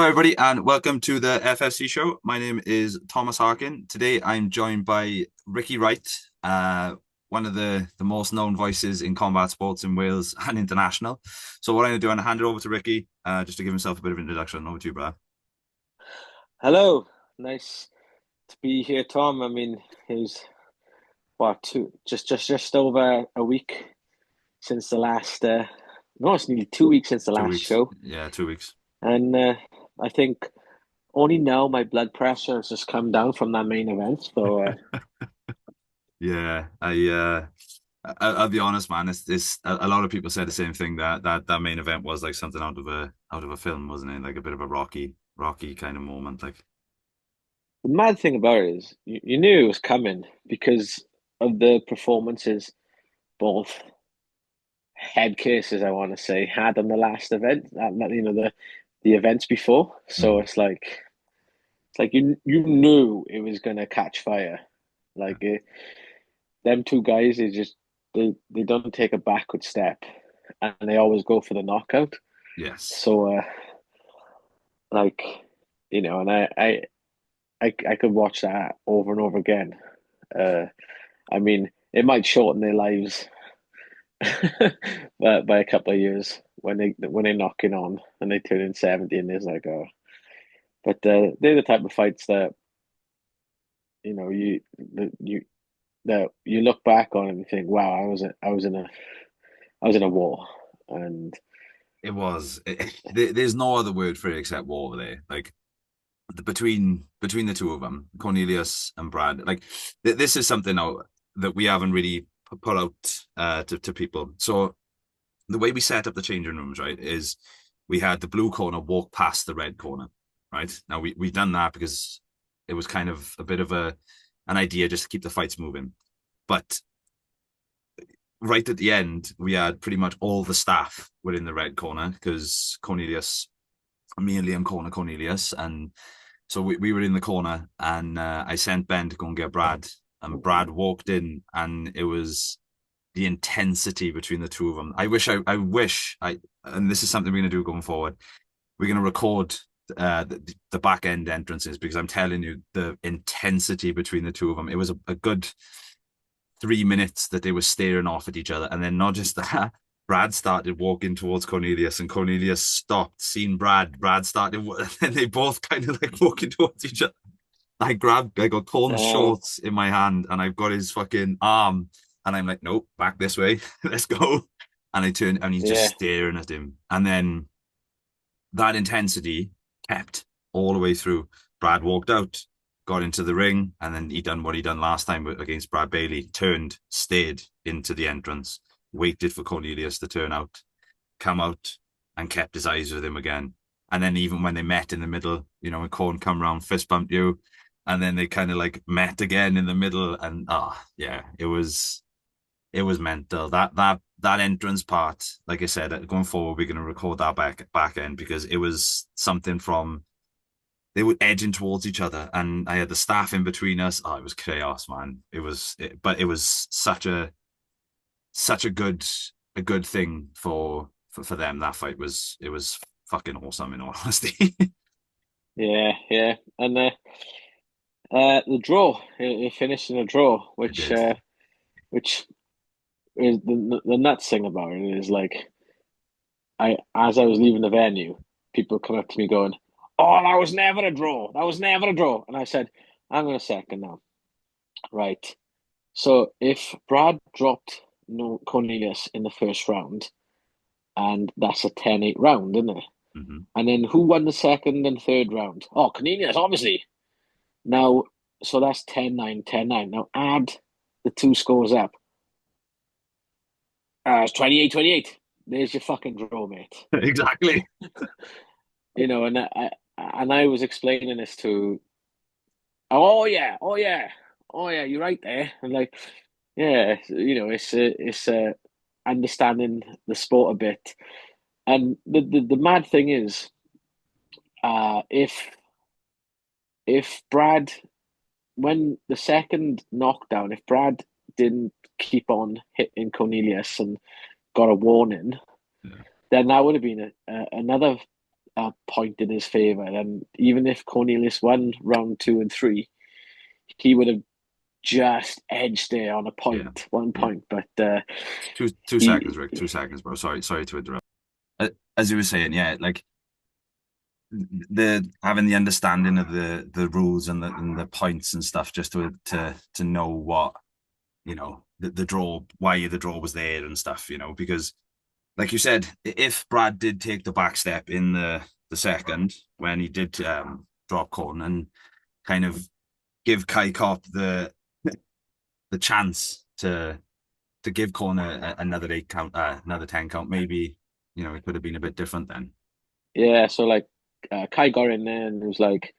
Hello, everybody, and welcome to the FSC show. My name is Thomas Harkin. Today, I'm joined by Ricky Wright, one of the most known voices in combat sports in Wales and international. So, what I'm going to do, I'm going to hand it over to Ricky, just to give himself a bit of an introduction. Over to you, brother. Hello, nice to be here, Tom. I mean, it was what just over a week since the last. No, it's nearly 2 weeks since the Two last weeks. show, Yeah, 2 weeks. and I think only now my blood pressure has just come down from that main event. So Yeah, I'll be honest, man. It's a lot of people say the same thing that main event was like something out of a film, wasn't it? Like a bit of a Rocky kind of moment. Like, the mad thing about it is, you knew it was coming because of the performances both head cases, I want to say, had on the last event. The events before. So mhm. it's like you knew it was gonna catch fire. Yeah. Like them two guys, they don't take a backward step, and they always go for the knockout. Yes. So like and I could watch that over and over again. Uh, I mean, it might shorten their lives, but by a couple of years when they're knocking on and they turn in 70 and there's like but they're the type of fights that you know you that you look back on and you think, wow, I was in a war, and It was. There's no other word for it except war there. Like between the two of them, Cornelius and Brad. Like this is something now that we haven't really put out to people. So the way we set up the changing rooms, right, is we had the blue corner walk past the red corner, right? Now we've done that because it was kind of a bit of an idea just to keep the fights moving. But right at the end, we had pretty much all the staff were in the red corner because Cornelius, me and Liam corner Cornelius, and so we were in the corner, and I sent Ben to go and get Brad, and Brad walked in, and it was the intensity between the two of them. And this is something we're going to do going forward. We're going to record the back end entrances because I'm telling you, the intensity between the two of them. It was a good 3 minutes that they were staring off at each other. And then not just that, Brad started walking towards Cornelius, and Cornelius stopped, seeing Brad. Brad started, and they both kind of like walking towards each other. I got Corn's uh, shorts in my hand, and I've got his fucking arm, and I'm like, nope, back this way, let's go. And I turn, and he's just yeah, staring at him. And then that intensity kept all the way through. Brad walked out, got into the ring, and then he done what he done last time against Brad Bailey. Turned, stayed into the entrance, waited for Cornelius to turn out, come out, and kept his eyes with him again. And then even when they met in the middle, when Corn come around, fist bumped you, and then they kind of like met again in the middle, and yeah, it was mental. That entrance part, like I said, going forward, we're going to record that back end because it was something from they were edging towards each other, and I had the staff in between us. Oh, it was chaos, man. But it was such a good thing for them. That fight was fucking awesome, in all honesty. yeah, and the draw it finished in a draw, It which did. which is the nuts thing about it is like I as I was leaving the venue, people come up to me going, "Oh, that was never a draw. That was never a draw." And I said, "Hang on a second now, right? So if Brad dropped no Cornelius in the first round, and that's a 10-8 round, isn't it? Mm-hmm. And then who won the second and third round? Oh, Cornelius, obviously. Now, so that's 10-9, 10-9. Now add the two scores up. It's 28-28. There's your fucking draw, mate. Exactly. And I was explaining this to, oh yeah, oh yeah, oh yeah, you're right there. And like, yeah, it's understanding the sport a bit. And the mad thing is, if Brad, when the second knockdown, if Brad didn't keep on hitting Cornelius and got a warning, Yeah. then that would have been another a point in his favor. And even if Cornelius won round two and three, he would have just edged there on a Yeah, point, one yeah. point. But Two seconds, he, Rick. 2 seconds, bro. Sorry to interrupt. As you were saying, yeah, like the having the understanding of the rules and the points and stuff, just to know what the draw, why the draw was there and stuff, because like you said, if Brad did take the back step in the second when he did drop corn and kind of give Kai Cop the chance to give corner another 8 count, another 10 count, maybe it could have been a bit different then. yeah, so like Kai got in there and it was like,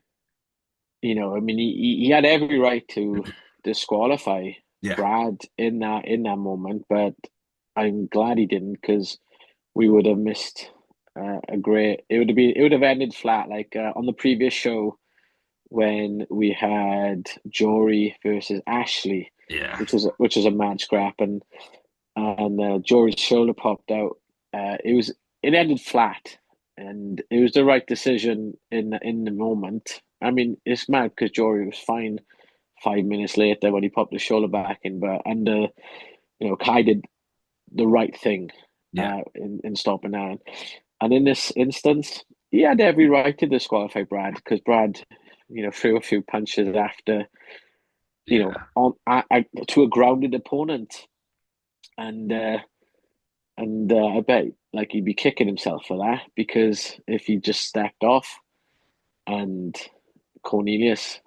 I mean, he had every right to disqualify Yeah, Brad in that moment, but I'm glad he didn't because we would have missed a great. It would have ended flat like on the previous show when we had Jory versus Ashley, yeah, which was a mad scrap, and Jory's shoulder popped out. It ended flat, and it was the right decision in the moment. I mean, it's mad because Jory was fine 5 minutes later when he popped his shoulder back in, but Kai did the right thing yeah, in stopping that. And in this instance, he had every right to disqualify Brad because Brad, threw a few punches after, yeah. to a grounded opponent, and I bet like he'd be kicking himself for that because if he just stepped off and Cornelius,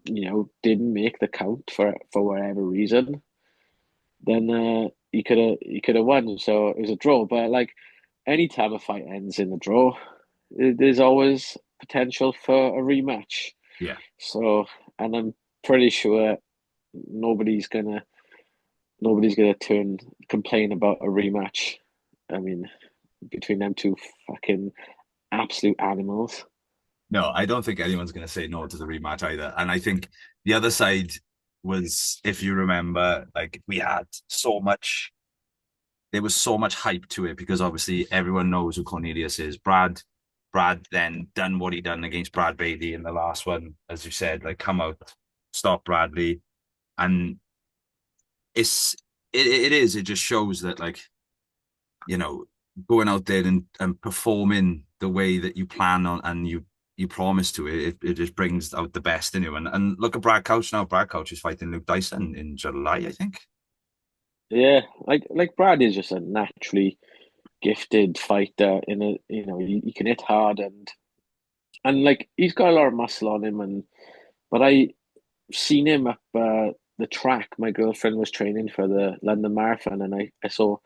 didn't make the count for whatever reason, then he could have won. So it was a draw. But like anytime a fight ends in a draw, there's always potential for a rematch. Yeah. So, and I'm pretty sure nobody's gonna nobody's gonna complain about a rematch. I mean, between them two fucking absolute animals. No, I don't think anyone's going to say no to the rematch either. And I think the other side was, if you remember, like we had there was so much hype to it because obviously everyone knows who Cornelius is. Brad then done what he done against Brad Bailey in the last one, as you said, like come out, stop Bradley, and it's it just shows that like you know going out there and performing the way that you plan on and you promise to it just brings out the best in you. And look at Brad Couch now. Brad Couch is fighting Luke Dyson in July, I think. Yeah, like Brad is just a naturally gifted fighter. In a he can hit hard and like he's got a lot of muscle on him. But I seen him up the track. My girlfriend was training for the London Marathon, and I saw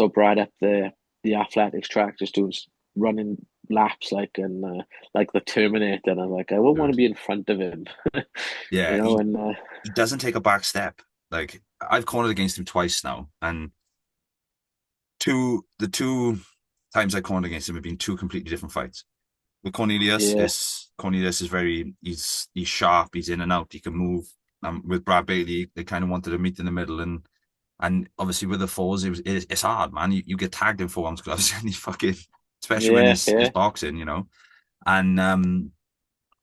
Brad at the athletics track just doing running laps like the Terminator. And I'm like, I wouldn't want to Good. be in front of him, Yeah, and he doesn't take a back step. Like I've cornered against him twice now, and the two times I cornered against him have been two completely different fights. With yeah, Cornelius is very he's sharp, he's in and out, he can move. With Brad Bailey, they kind of wanted to meet in the middle, and obviously with the fours, it's hard, man. You get tagged in forearms gloves, and he's fucking, especially when yeah, it's yeah, boxing. And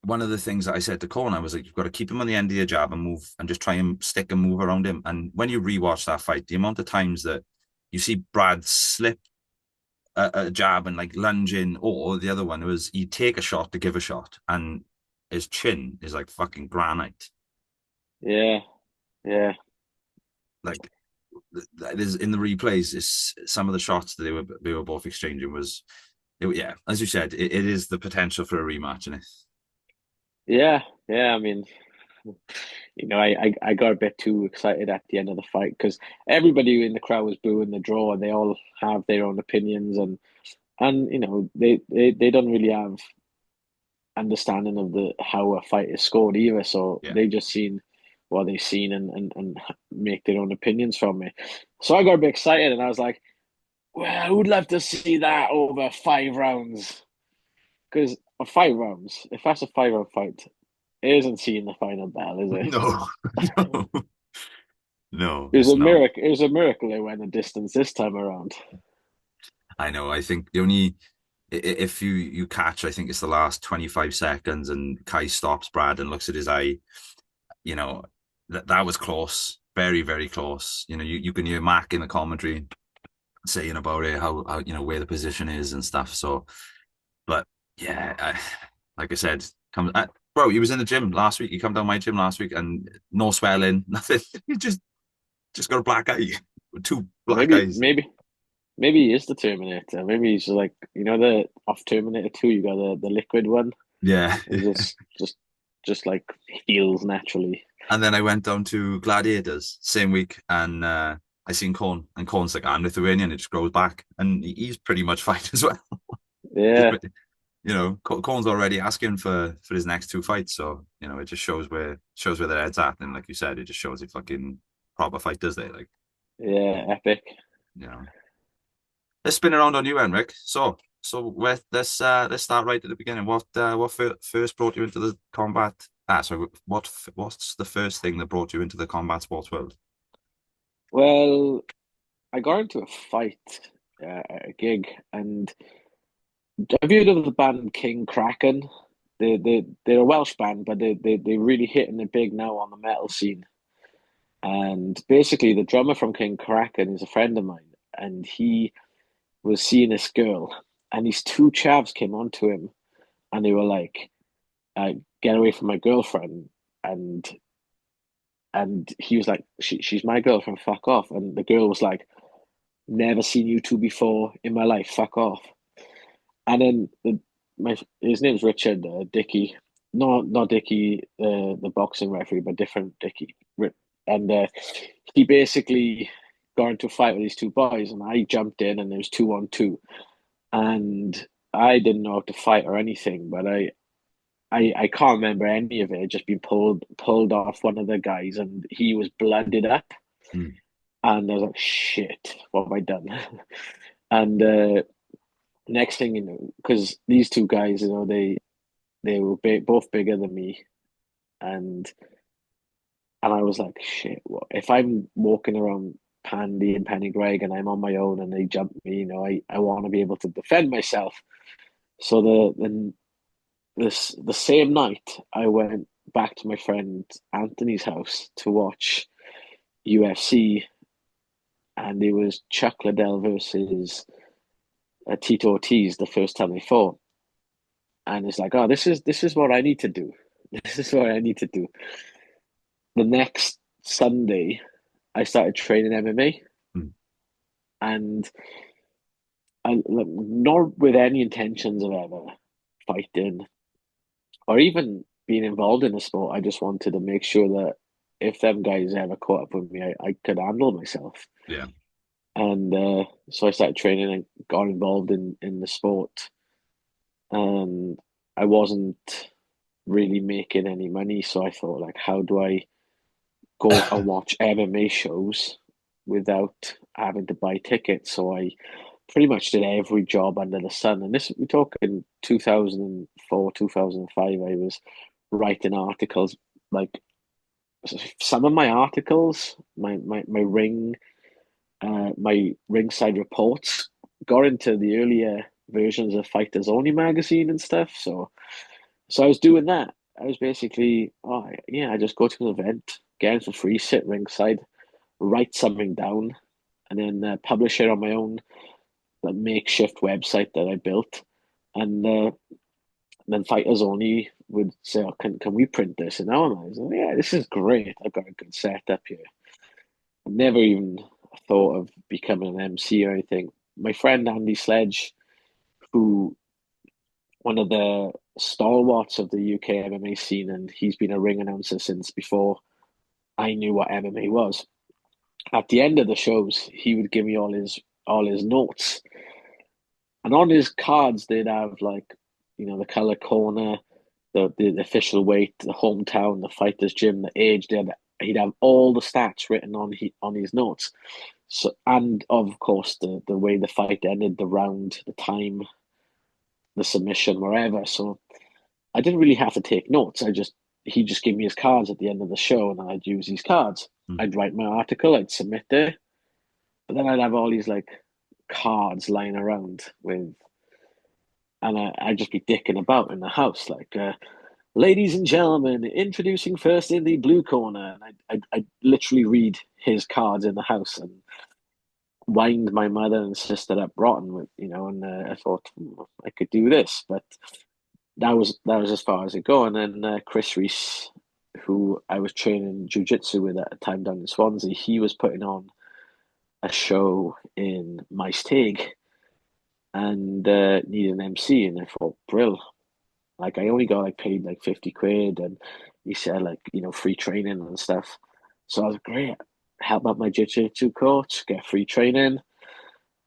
one of the things that I said to Corn, I was like, you've got to keep him on the end of your jab and move, and just try and stick and move around him. And when you rewatch that fight, the amount of times that you see Brad slip a jab and like lunge in, or the other one was he'd take a shot to give a shot, and his chin is like fucking granite. yeah, yeah, Like there's in the replays, it's some of the shots that they were both exchanging yeah, as you said, it is the potential for a rematch, and yeah, yeah. I mean, I got a bit too excited at the end of the fight because everybody in the crowd was booing the draw, and they all have their own opinions, and they don't really have understanding of the how a fight is scored either. So yeah, they just seen what they've seen and make their own opinions from it. So I got a bit excited, and I was like, "Well, I would love to see that over 5 rounds because 5 rounds. If that's a 5 round fight, it isn't seeing the final bell, is it?" no, no, no, It was it's a not. miracle. It was a miracle it went the distance this time around. I know. I think the only if you catch, I think it's the last 25 seconds, and Kai stops Brad and looks at his eye. You know that was close, very very close. You can hear Mac in the commentary saying about it, how where the position is and stuff. So, but yeah, like I said, bro. He was in the gym last week. He come down my gym last week, and no swelling, nothing. He just got a black eye, two black Maybe, eyes. maybe he is the Terminator. Maybe he's like, the off Terminator 2, you got the liquid one. Yeah. He just like heals naturally. And then I went down to Gladiators same week, and I seen Corn, and Corn's like, I'm Lithuanian. It just grows back, and he's pretty much fine as well. He's, Yeah, Corn's already asking for his next two fights, so it just shows where their head's at, and like you said, it just shows if fucking proper fighters they like, yeah, epic. you know. Let's spin around on you, Henrik. So let's start right at the beginning. What first brought you into the combat? So what's the first thing that brought you into the combat sports world? Well, I got into a fight at a gig, and have you heard of the band King Kraken? They're a Welsh band, but they really hitting it big now on the metal scene. And basically, the drummer from King Kraken is a friend of mine, and he was seeing this girl, and these two chavs came onto him, and they were like, "Get away from my girlfriend!" and and he was like, she's my girlfriend, fuck off." And the girl was like, "Never seen you two before in my life, fuck off." And then his name's Richard Dickey, not Dickey, the boxing referee, but different Dickey. And he basically got into a fight with these two boys, and I jumped in, and there was 2-on-2, and I didn't know how to fight or anything, but I can't remember any of it. It just been pulled off one of the guys, and he was blooded up, Hmm. and I was like, shit, what have I done? And next thing you know, because these two guys, they were both bigger than me, and I was like, shit, what if I'm walking around Pandy and Pennygreg and I'm on my own and they jump me? I want to be able to defend myself. So the same night I went back to my friend Anthony's house to watch UFC, and it was Chuck Liddell versus Tito Ortiz the first time they fought, and it's like, oh, this is what I need to do. This is what I need to do. The next Sunday, I started training MMA, Hmm. and not with any intentions of ever fighting or even being involved in the sport. I just wanted to make sure that if them guys ever caught up with me, I could handle myself. Yeah. And so I started training and got involved in the sport. And I wasn't really making any money, so I thought, like, how do I go and watch MMA shows without having to buy tickets? So I pretty much did every job under the sun. And this, we're talking 2004, 2005. I was writing articles. Like, some of my articles, my ringside reports got into the earlier versions of Fighters Only magazine and stuff. So I was doing that. I was basically, oh yeah, I just go to an event, get in for free, sit ringside, write something down, and then publish it on my own, like, makeshift website that I built. And then Fighters Only would say, oh, can we print this? And now I was like, yeah, this is great. I've got a good setup here. I never even thought of becoming an MC or anything. My friend Andy Sledge, who one of the stalwarts of the UK MMA scene, and he's been a ring announcer since before I knew what MMA was. At the end of the shows, he would give me all his notes, and on his cards they'd have, like, the color corner, the official weight, the hometown, the fighter's gym, the age. He'd have all the stats written on his notes. So, and of course the way the fight ended, the round, the time, the submission, wherever. So I didn't really have to take notes. He just gave me his cards at the end of the show, and I'd use these cards. Hmm. I'd write my article, I'd submit it, but then I'd have all these, like, cards lying around with and I'd just be dicking about in the house, like, ladies and gentlemen, introducing first in the blue corner. And I'd literally read his cards in the house and wind my mother and sister up rotten with, and I thought I could do this, but that was as far as it go. And then Chris Reese, who I was training jujitsu with at the time down in Swansea, he was putting on a show in Maesteg and needed an MC, and I thought, Brill. Like I only got like paid like 50 quid, and he said like free training and stuff. So I was great. Help out my jiu-jitsu coach, get free training.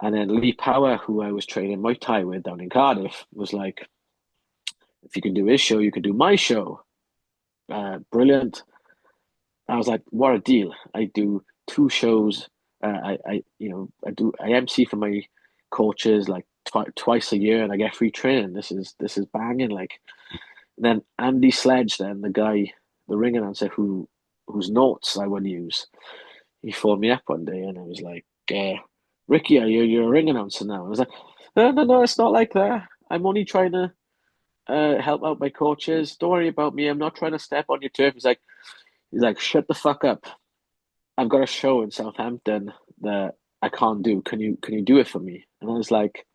And then Lee Power, who I was training Muay Thai with down in Cardiff, was like, if you can do his show, you can do my show. Brilliant. I was like, what a deal. I do two shows. I MC for my coaches like twice a year, and I get free training. This is banging. Like, and then Andy Sledge, then the guy, the ring announcer whose notes I would use, he phoned me up one day, and I was like, Ricky, you're a ring announcer now. I was like, no, it's not like that. I'm only trying to help out my coaches. Don't worry about me. I'm not trying to step on your turf. He's like, shut the fuck up. I've got a show in Southampton that I can't do. Can you do it for me? And I was like,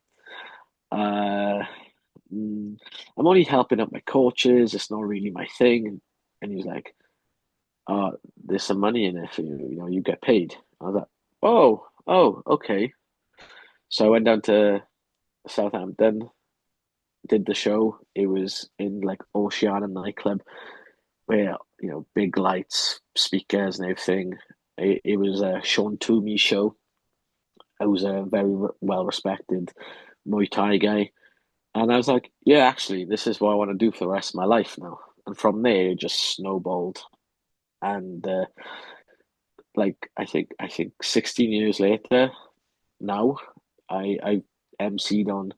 uh, I'm only helping out my coaches. It's not really my thing. And he was like, there's some money in it for you. You get paid. I was like, oh, okay. So I went down to Southampton, did the show. It was in like Oceana nightclub where, big lights, speakers and everything. It was a Sean Toomey show. I was a very well respected Muay Thai guy. And I was like, yeah, actually, this is what I want to do for the rest of my life now. And from there, it just snowballed. And like I think 16 years later, now I emceed on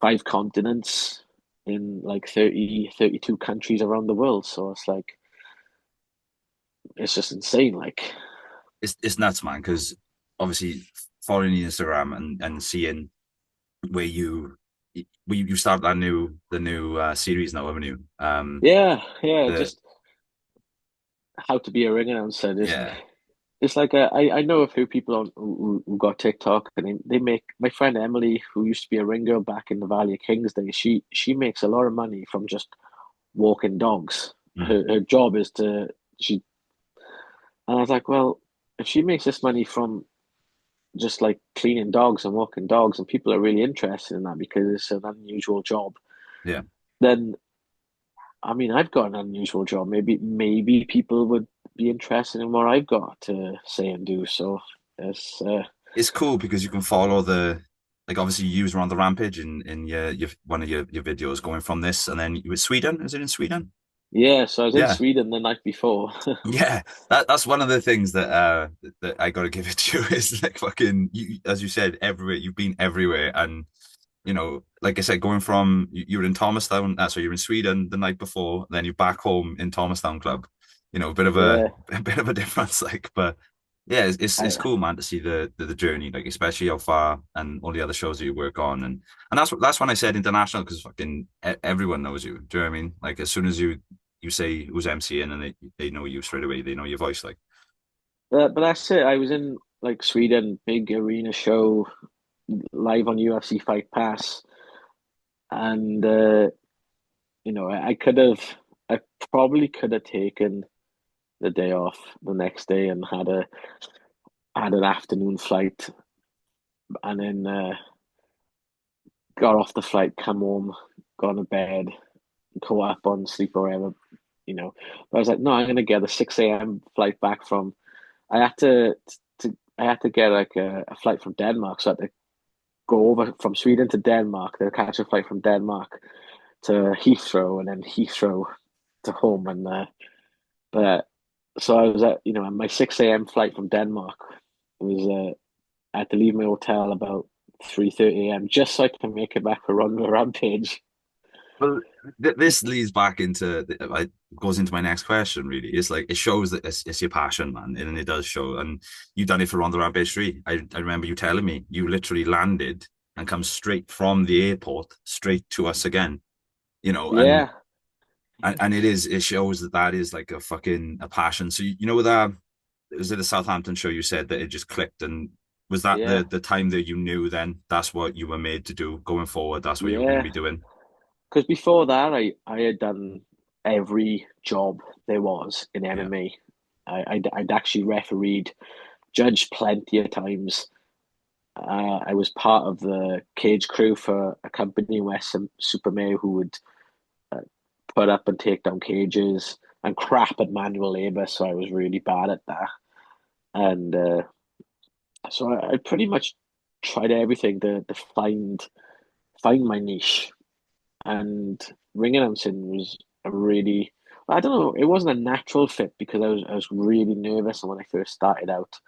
5 continents in like 32 countries around the world. So it's like it's just insane. Like, It's nuts, man. Because obviously following Instagram and seeing where you start the new series now, haven't you? yeah, The just how to be a ring announcer. Yeah, It's like I know a few people who got TikTok, and they make, my friend Emily, who used to be a ringer back in the Valley of Kings days, she makes a lot of money from just walking dogs. mm, Her job is to she and I was like, well, if she makes this money from just like cleaning dogs and walking dogs, and people are really interested in that because it's an unusual job, yeah. then I mean, I've got an unusual job. Maybe people would be interested in what I've got to say and do. So it's It's cool because you can follow like obviously you use Rhondda Rampage in your one of your videos going from this, and then you were Sweden. Is it in Sweden? yeah. So I was in Yeah. Sweden the night before. Yeah, that's one of the things that I got to give it to you is like fucking you, as you said, everywhere you've been everywhere, and like I said, going from you were in Thomastown, so you're in Sweden the night before, then you're back home in Thomastown Club, a bit of a Yeah, a bit of a difference, like, but yeah, it's I cool, man, to see the journey, like especially how far and all the other shows that you work on, and that's when I said international because fucking everyone knows you. Do you know what I mean? Like as soon as you say who's MCing and they know you straight away, they know your voice, like. but that's it. I was in like Sweden, big arena show, live on UFC Fight Pass, and I probably could have taken the day off the next day and had an afternoon flight, and then got off the flight, come home, gone to bed, go up on sleep or whatever, you know. But I was like, no, I'm gonna get a 6 a.m. flight back from. I had I had to get like a flight from Denmark, so I had to go over from Sweden to Denmark, then catch a flight from Denmark to Heathrow, and then Heathrow to home, and but so I was at my 6 a.m. flight from Denmark was I had to leave my hotel about 3:30 a.m. just so I can make it back for Rhondda Rampage. Well, this leads back into goes into my next question. Really, it's like it shows that it's your passion, man, and it does show. And you've done it for Ronda Rampage 3. I remember you telling me you literally landed and come straight from the airport straight to us again, and Yeah, it shows that that is like a fucking a passion. So with that, was it the Southampton show you said that it just clicked, and was that yeah, the time that you knew then that's what you were made to do going forward? That's what you were going to yeah. be doing. Because before that, I had done every job there was in Yeah, MMA. I'd actually refereed, judged plenty of times. I was part of the cage crew for a company in West Supermare who would uh, put up and take down cages and crap at manual labor. So I was really bad at that. And so I pretty much tried everything to find my niche. And ring announcing was a really, I don't know, it wasn't a natural fit because I was really nervous. And when I first started out,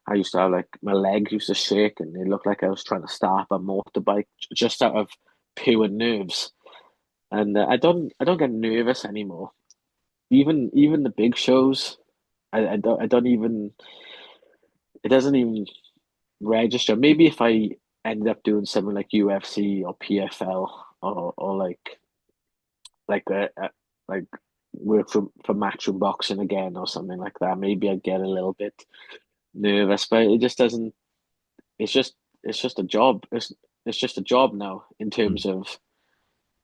I used to have like my legs used to shake and it looked like I was trying to start a motorbike just out of pure nerves. And I don't get nervous anymore. Even the big shows, I don't even it doesn't even register. Maybe if I ended up doing something like UFC or PFL or like like work for matchroom boxing again or something like that, maybe I'd get a little bit nervous. But it just doesn't. It's just it's just a job. It's just a job now in terms mm. of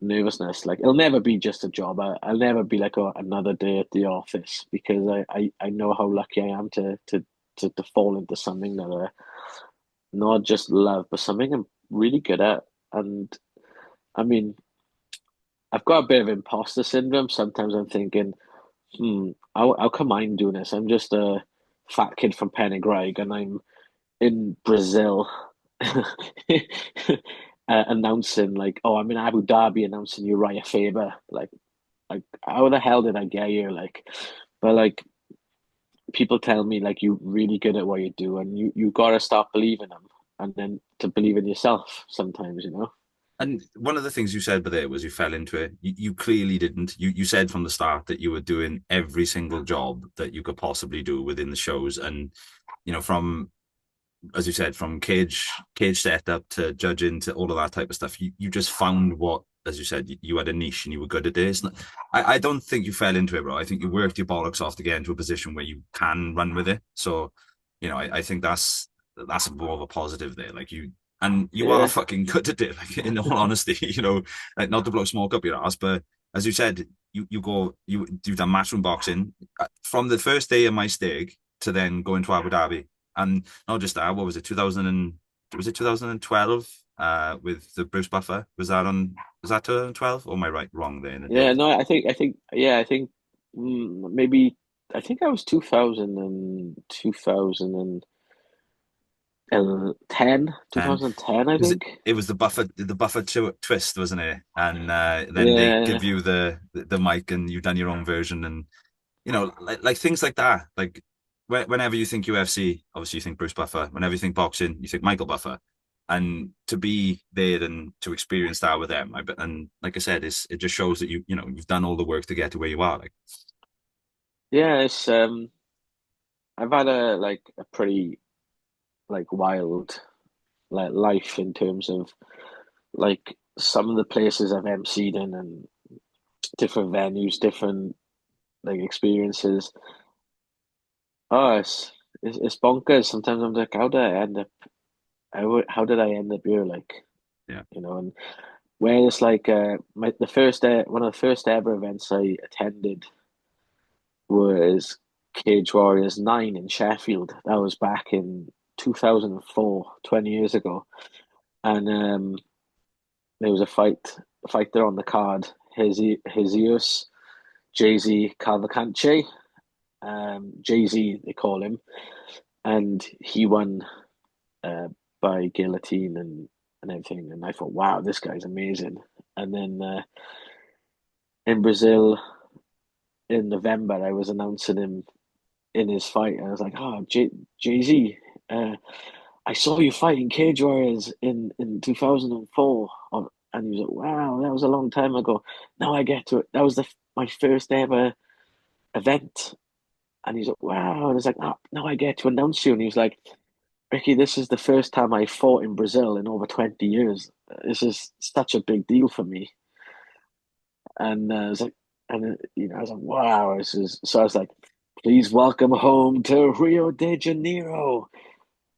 nervousness. Like it'll never be just a job. I'll never be like, oh, another day at the office because I know how lucky I am to fall into something that I not just love, but something I'm really good at. And I mean, I've got a bit of imposter syndrome. Sometimes I'm thinking, how come I'm doing this? I'm just a fat kid from Pennygreg and I'm in Brazil announcing like, oh, I'm in Abu Dhabi announcing Uriah Faber. Like, how the hell did I get here? Like, but like, people tell me like you're really good at what you do, and you gotta start believing them, and then to believe in yourself sometimes, you know. And one of the things you said there was you fell into it. You clearly didn't. You said from the start that you were doing every single job that you could possibly do within the shows, and from as you said, from cage setup to judging to all of that type of stuff, you just found what, as you said, you had a niche and you were good at this. I don't think you fell into it, bro. I think you worked your bollocks off to get into a position where you can run with it. So, I think that's more of a positive there. Like you are Yeah, fucking good at it. Like in all honesty, like not to blow smoke up your ass, but as you said, you've done matchroom boxing from the first day of my stake to then going to Abu Dhabi. And not just that, what was it, 2000 and was it 2012 with the Bruce Buffer? Was that 2012? Or am I wrong there in the yeah. date? No, I think maybe I think I was 2010, 10. 2010, I Because think. it was the Buffer twist, wasn't it? And then they Yeah, give you the mic and you've done your own version and like things like that. Like whenever you think UFC, obviously you think Bruce Buffer. Whenever you think boxing, you think Michael Buffer. And to be there and to experience that with them, and like I said, it just shows that you've done all the work to get to where you are. Like, yeah. It's I've had a pretty like wild like life in terms of like some of the places I've emceed in and different venues, different like experiences. Oh, it's bonkers. Sometimes I'm like, how did I end up? How did I end up here? Like, yeah, and where it's like the first one of the first ever events I attended was Cage Warriors 9 in Sheffield. That was back in 2004, 20 years ago. And there was a fighter on the card, Jesus Jay-Z Calvacanti. Jay-Z, they call him. And he won uh, by guillotine and everything. And I thought, wow, this guy's amazing. And then in Brazil in November, I was announcing him in his fight. And I was like, oh, Jay-Z, I saw you fighting Cage Warriors in 2004. And he was like, wow, that was a long time ago. Now I get to it. That was my first ever event. And he's like, wow. And I was like, oh, now I get to announce you. And he was like, Ricky, this is the first time I fought in Brazil in over 20 years. This is such a big deal for me. And I was like, I was like, wow, this is. So I was like, please welcome home to Rio de Janeiro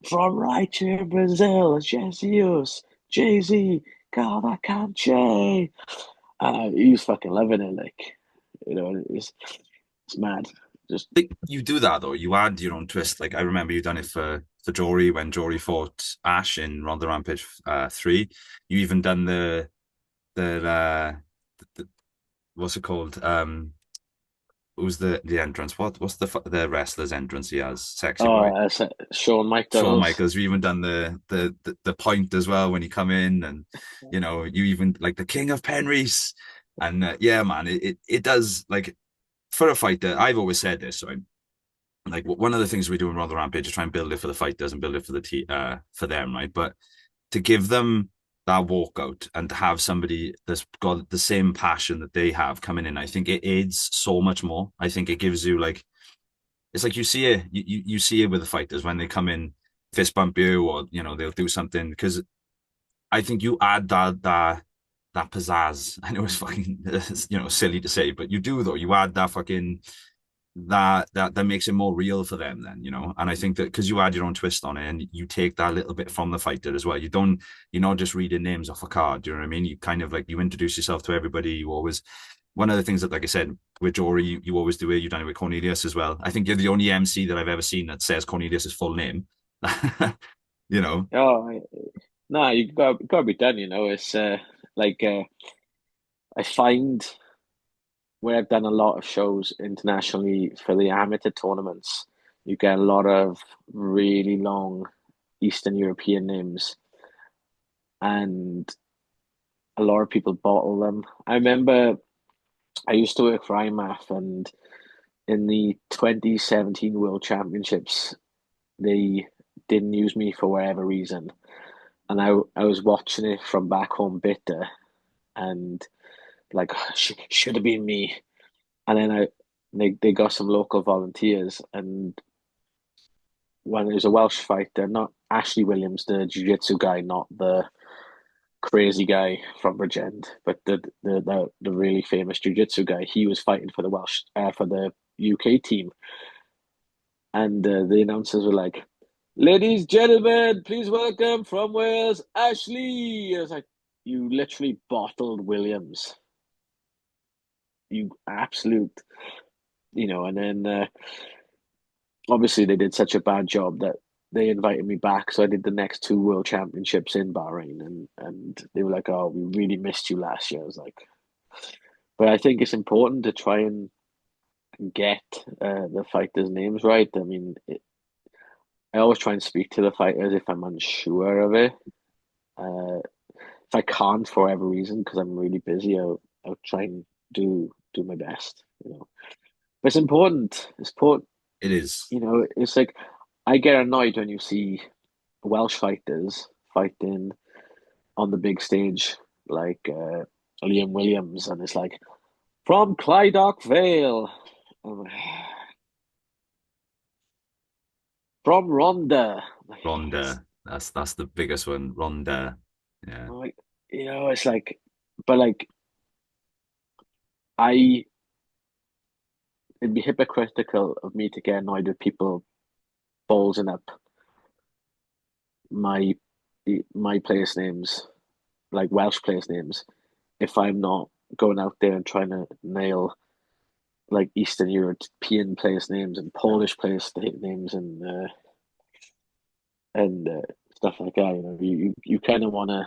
from right here in Brazil, Jesus, Jay-Z, Cavalcante. He was fucking loving it, like, it's mad. Just, Think you do that though. You add your own twist. Like I remember you done it for Jory when Jory fought Ash in Rhondda Rampage 3. You even done the what's it called? What was the entrance? What's the wrestler's entrance he has? Sexy boy. Shawn Shawn Michaels. Michaels. You even done the point as well when you come in, and you even like the King of Penrith, and yeah, man, it does like for a fighter. I've always said this, so I'm like one of the things we do in Rhondda Rampage is try and build it for the fighters and build it for for them, right? But to give them that walkout and to have somebody that's got the same passion that they have coming in, I think it aids so much more. I think it gives you like it's like you see it with the fighters when they come in, fist bump you or they'll do something because I think you add that pizzazz. I know it's fucking silly to say, but you do though. You add that fucking that makes it more real for them then. And I think that because you add your own twist on it and you take that little bit from the fighter as well. You're not just reading names off a card. Do you know what I mean? You kind of like you introduce yourself to everybody. You always one of the things that, like I said, with Jory, you always do it. You've done it with Cornelius as well. I think you're the only MC that I've ever seen that says Cornelius's full name. you know, Oh, no, you gotta be done. It's like I find where I've done a lot of shows internationally for the amateur tournaments, you get a lot of really long Eastern European names, and a lot of people bottle them. I remember I used to work for IMAF, and in the 2017 World Championships, they didn't use me for whatever reason, and I was watching it from back home bitter, and like should have been me. And then they got some local volunteers, and when it was a Welsh fighter, not Ashley Williams, the jiu-jitsu guy, not the crazy guy from Bridgend, but the really famous jiu-jitsu guy. He was fighting for the Welsh for the UK team, and the announcers were like, "Ladies, gentlemen, please welcome from Wales, Ashley." I was like, "You literally bottled Williams, you absolute." And then obviously they did such a bad job that they invited me back. So I did the next two World Championships in Bahrain, and they were like, "Oh, we really missed you last year." I was like, but I think it's important to try and get the fighters' names right. I mean, I always try and speak to the fighters if I'm unsure of it. If I can't for whatever reason, because I'm really busy, I'll try and do my best. But it's important. It's important. it is. It's like I get annoyed when you see Welsh fighters fighting on the big stage, like Liam Williams, and it's like from Clydach Vale, I'm like, from Rhondda. Rhondda. That's the biggest one. Rhondda. Yeah. Like, it's like, but like I, it'd be hypocritical of me to get annoyed with people ballsing up my my place names, like Welsh place names, if I'm not going out there and trying to nail like Eastern European place names and Polish place names and stuff like that. You kind of want to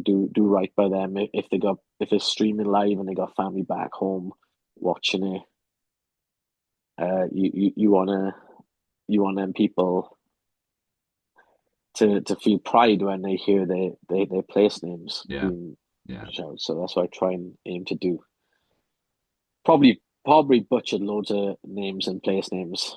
do right by them if they're streaming live and they got family back home watching it. You want them people to feel pride when they hear their place names Yeah. being Yeah. shouted. So that's what I try and aim to do. Probably butchered loads of names and place names,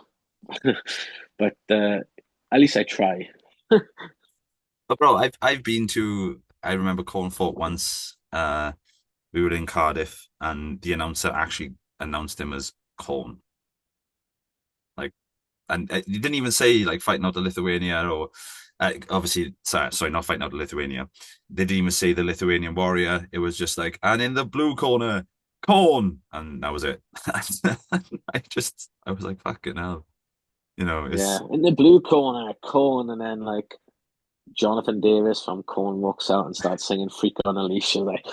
but at least I try. But bro, I've been to I remember Corn Fort once. We were in Cardiff and the announcer actually announced him as Corn. Like and you didn't even say like fighting out of Lithuania or obviously, sorry, not fighting out of Lithuania. They didn't even say the Lithuanian warrior. It was just like, and in the blue corner, corn, and that was it. I was like, fucking hell, Yeah, it's in the blue corner, Corn, and then like Jonathan Davis from Corn walks out and starts singing "Freak on a Leash." You're like,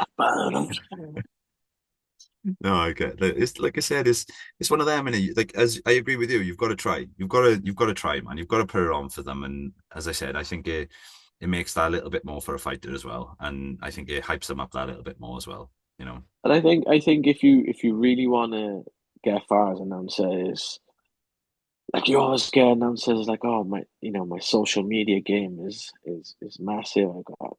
no, I get that. It's like I said, it's one of them, and like as I agree with you, you've got to try. You've got to try, man. You've got to put it on for them. And as I said, I think it makes that a little bit more for a fighter as well, and I think it hypes them up that little bit more as well. You know. and I think if you really want to get far as an announcer is like you always get announcers like, oh my social media game is massive. I got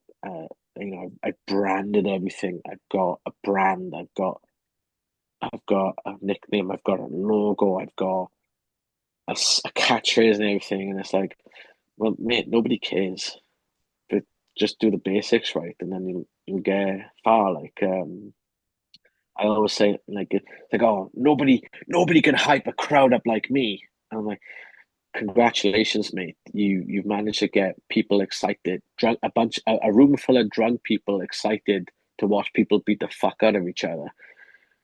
I branded everything. I've got a brand. I've got a nickname. I've got a logo. I've got a catchphrase and everything. And it's like, well, mate, nobody cares. But just do the basics right, and then you'll get far. Like I always say, like oh, nobody can hype a crowd up like me. And I'm like, congratulations, mate. You've managed to get people excited. Drunk, a room full of drunk people excited to watch people beat the fuck out of each other.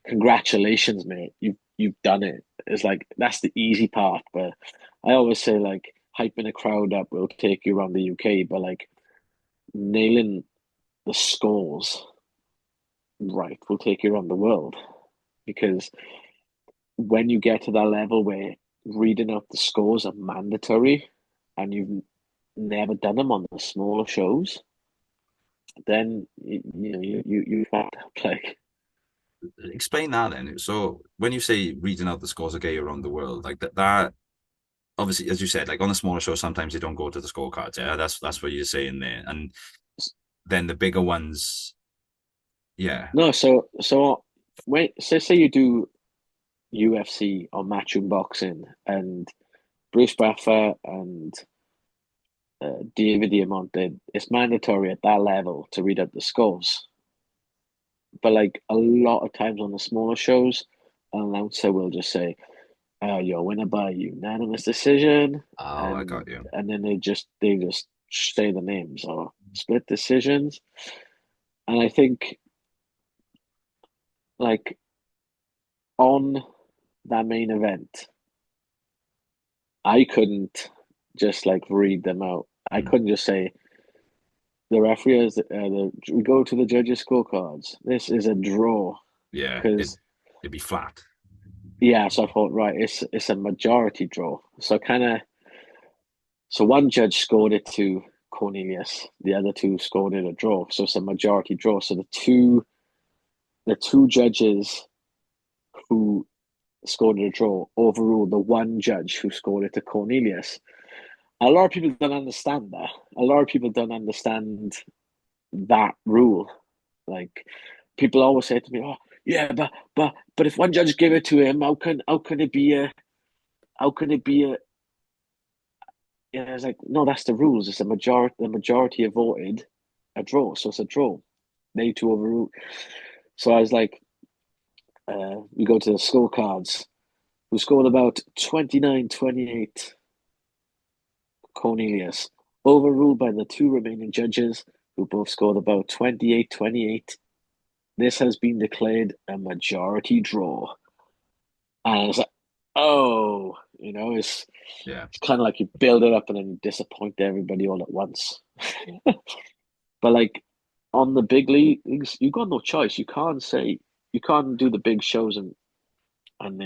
Congratulations, mate. You've done it. It's like that's the easy part. But I always say like hyping a crowd up will take you around the UK, but like nailing the scores right will take you around the world. Because when you get to that level where reading out the scores are mandatory and you've never done them on the smaller shows, then you fucked up. Like, Explain that then. So when you say reading out the scores of gay around the world, like that obviously, as you said, like on the smaller shows, sometimes they don't go to the scorecards. Yeah, that's what you're saying there. And then the bigger ones, yeah, no, so when say you do UFC or matchroom boxing and Bruce Buffer and David Diamante, it's mandatory at that level to read out the scores. But like a lot of times on the smaller shows, an announcer will just say, "You're winner by unanimous decision," oh, I and got you. and then they just say the names or split decisions. And I think like on that main event, I couldn't just like read them out. I Mm. couldn't just say the referee is we go to the judges' scorecards. This is a draw Yeah, because it'd be flat. yeah. So I thought right, it's a majority draw. So one judge scored it to Cornelius, the other two scored it a draw. So it's a majority draw. So the two judges who scored it a draw overruled the one judge who scored it to Cornelius. A lot of people don't understand that. A lot of people don't understand that rule. Like people always say to me, "Oh, yeah, but if one judge gave it to him, how can it be a how can it be a?" Yeah, it's like no, that's the rules. It's a majority. The majority have voted a draw, so it's a draw. They two overrule. So I was like, we go to the scorecards. We scored about 29-28. Cornelius, overruled by the two remaining judges, who both scored about 28-28. This has been declared a majority draw. And it's like, oh, Yeah, it's kind of like you build it up and then you disappoint everybody all at once. But like on the big leagues, you got no choice. You can't do the big shows and and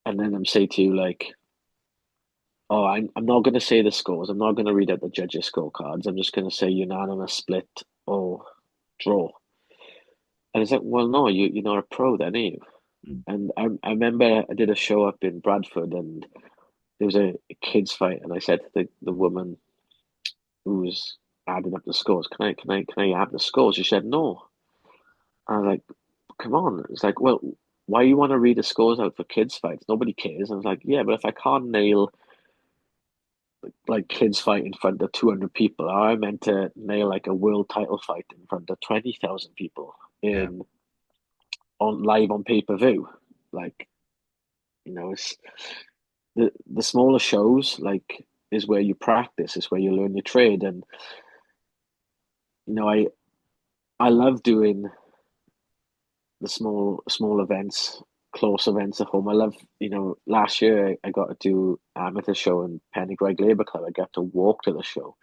then say to you like, oh, I'm not going to say the scores. I'm not going to read out the judges' scorecards. I'm just going to say unanimous, split, or draw. And it's like, well, no, you're not a pro then, are you? mm, And I remember I did a show up in Bradford and there was a kids fight, and I said to the woman who was adding up the scores, can I have the scores? She said no. I was like, come on. It's like, well, why you want to read the scores out for kids fights? Nobody cares. I was like, yeah, but if I can't nail like kids fight in front of 200 people, I meant to nail like a world title fight in front of 20,000 people yeah. in on live on pay-per-view. Like, it's the smaller shows like is where you practice, is where you learn your trade, and you know I love doing the small events, close events at home. I love, last year I got to do amateur show in Pennygreg Labour Club. I got to walk to the show.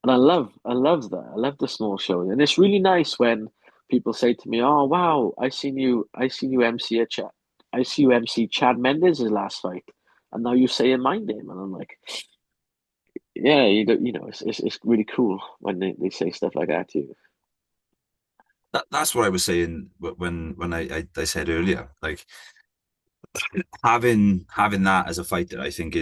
And I love that. I love the small shows. And it's really nice when people say to me, "Oh wow, I seen you MC a chat. I see you MC Chad Mendes' last fight. And now you say in my name." And I'm like, yeah, it's really cool when they say stuff like that to you. That's what I was saying when I said earlier. Like having that as a fighter, I think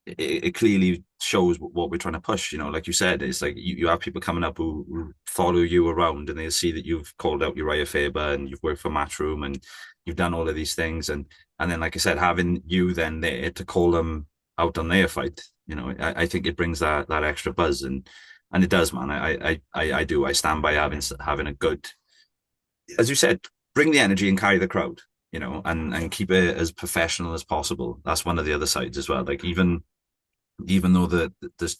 it clearly shows what we're trying to push. Like you said, it's like you have people coming up who follow you around and they'll see that you've called out Uriah Faber and you've worked for Matchroom and you've done all of these things. And then, like I said, having you then there to call them out on their fight, I think it brings that extra buzz and it does, man. I do. I stand by having a good, as you said, bring the energy and carry the crowd, and keep it as professional as possible. That's one of the other sides as well. Like even though the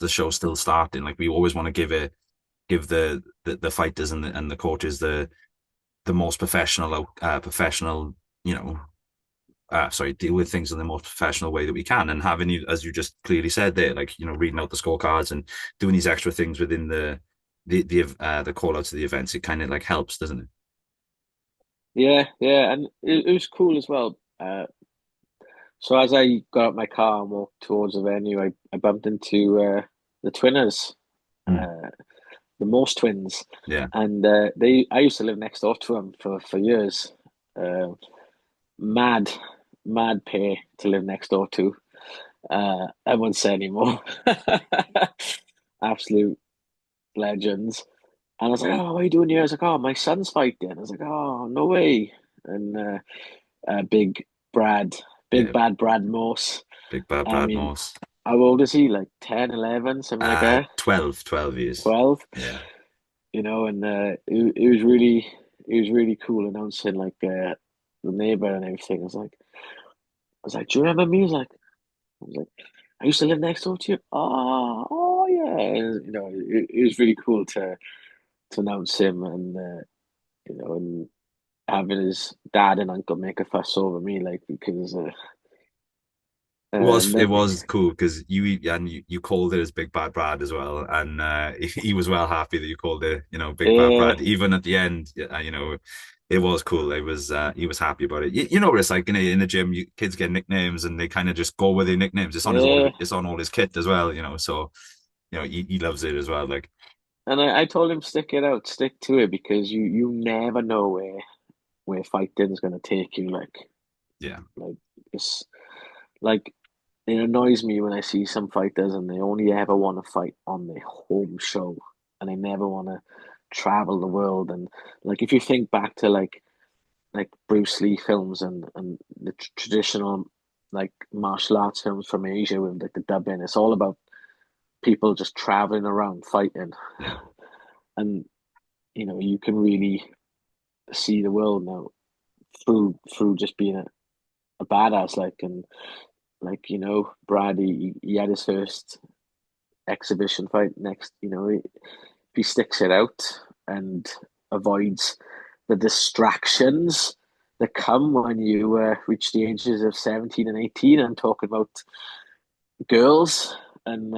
show's still starting, like we always want to give the fighters and the coaches the most professional, deal with things in the most professional way that we can. And having you, as you just clearly said there, like, reading out the scorecards and doing these extra things within the call outs of the events, it kind of like helps, doesn't it? Yeah, yeah, and it was cool as well. So as I got out my car and walked towards the venue, I bumped into the Twinners, Mm. uh, the Morse twins, Yeah. and I used to live next door to them for years. Uh, mad, mad pay to live next door to. I won't say anymore. Absolute legends. And I was like, "Oh, what are you doing here?" I was like, "Oh, my son's fighting." I was like, "Oh, no way!" And big Brad, big Yeah. bad Brad Morse. Big bad I Brad mean, Morse. how old is he? Like 10, 11, something like that. 12 years. 12, Yeah. and it was really cool announcing like the neighbor and everything. I was like, "Do you remember me?" I was like, "I used to live next door to you." Oh yeah. And, it was really cool to announce him and having his dad and uncle make a fuss over me, like because It was cool because you called it as Big Bad Brad as well, and he was well happy that you called it, Big Bad yeah, Brad. Even at the end, it was cool. It was he was happy about it. You know what it's like in the gym, kids get nicknames and they kind of just go with their nicknames. yeah. It's on all his kit as well, So he loves it as well. Like And I told him stick it out, stick to it because you never know where fighting's gonna take you. yeah, Like it's like it annoys me when I see some fighters and they only ever want to fight on their home show and they never want to travel the world. And like if you think back to like Bruce Lee films and the traditional like martial arts films from Asia with like the dubbing, it's all about people just traveling around fighting. yeah. And you can really see the world now through just being a badass, like, and like Brad, he had his first exhibition fight. Next, if he sticks it out and avoids the distractions that come when you reach the ages of 17 and 18. I'm talking about girls, and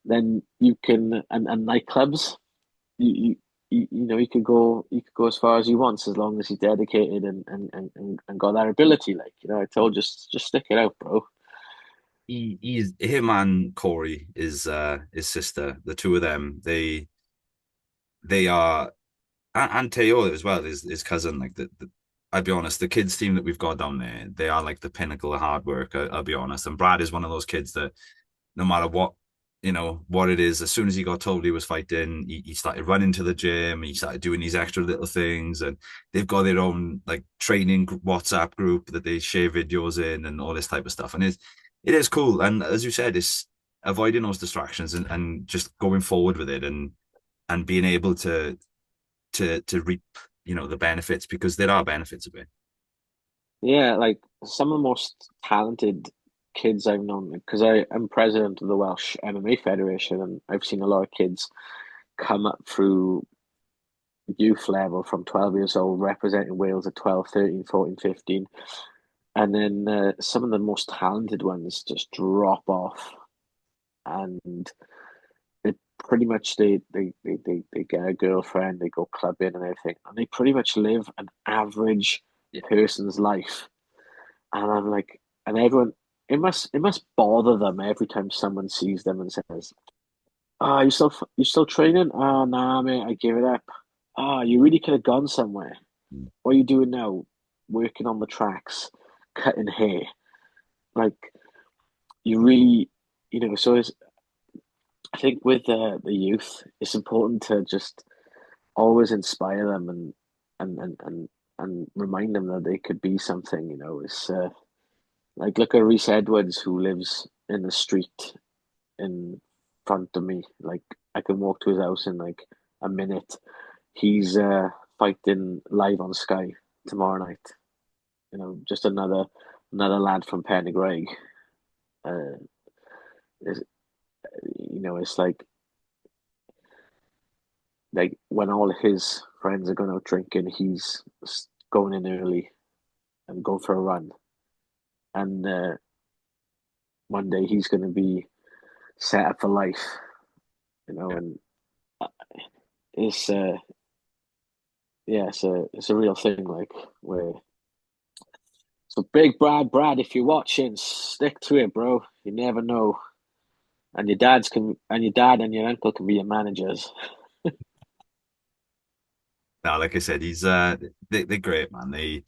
then you can and nightclubs. You could go as far as he wants as long as he's dedicated and got that ability. Like, I told you, just stick it out, bro. He's him and Corey, his sister. The two of them, they are, and Teo as well, his cousin. Like I'll be honest, the kids team that we've got down there, they are like the pinnacle of hard work. I'll be honest. And Brad is one of those kids that no matter what it is, as soon as he got told he was fighting, he started running to the gym. He started doing these extra little things, and they've got their own like training WhatsApp group that they share videos in and all this type of stuff. And it is cool. And as you said, it's avoiding those distractions and just going forward with it and being able to reap the benefits because there are benefits of it. Yeah, like some of the most talented kids I've known, because I'm president of the Welsh MMA Federation, and I've seen a lot of kids come up through youth level from 12 years old, representing Wales at 12, 13, 14, 15. And then some of the most talented ones just drop off, and they pretty much they get a girlfriend, they go clubbing and everything, and they pretty much live an average Yeah. person's life. And I'm like, and everyone, it must bother them every time someone sees them and says, "Ah, you still training? Ah, nah, mate, I give it up. Ah, you really could have gone somewhere. What are you doing now? Working on the tracks, cutting hair. Like you really, So I think with the youth, it's important to just always inspire them and and and and remind them that they could be something. It's like look at Reese Edwards, who lives in the street in front of me. Like I can walk to his house in like a minute. He's fighting live on Sky tomorrow night. Just another lad from Pennegreg. Uh, is it's like when all his friends are going out drinking, he's going in early and going for a run. And one day he's going to be set up for life, and uh, it's yeah, it's a real thing. Like where so big Brad, if you're watching, stick to it, bro. You never know, and your dad and your uncle can be your managers. No, like I said, they're great, man. He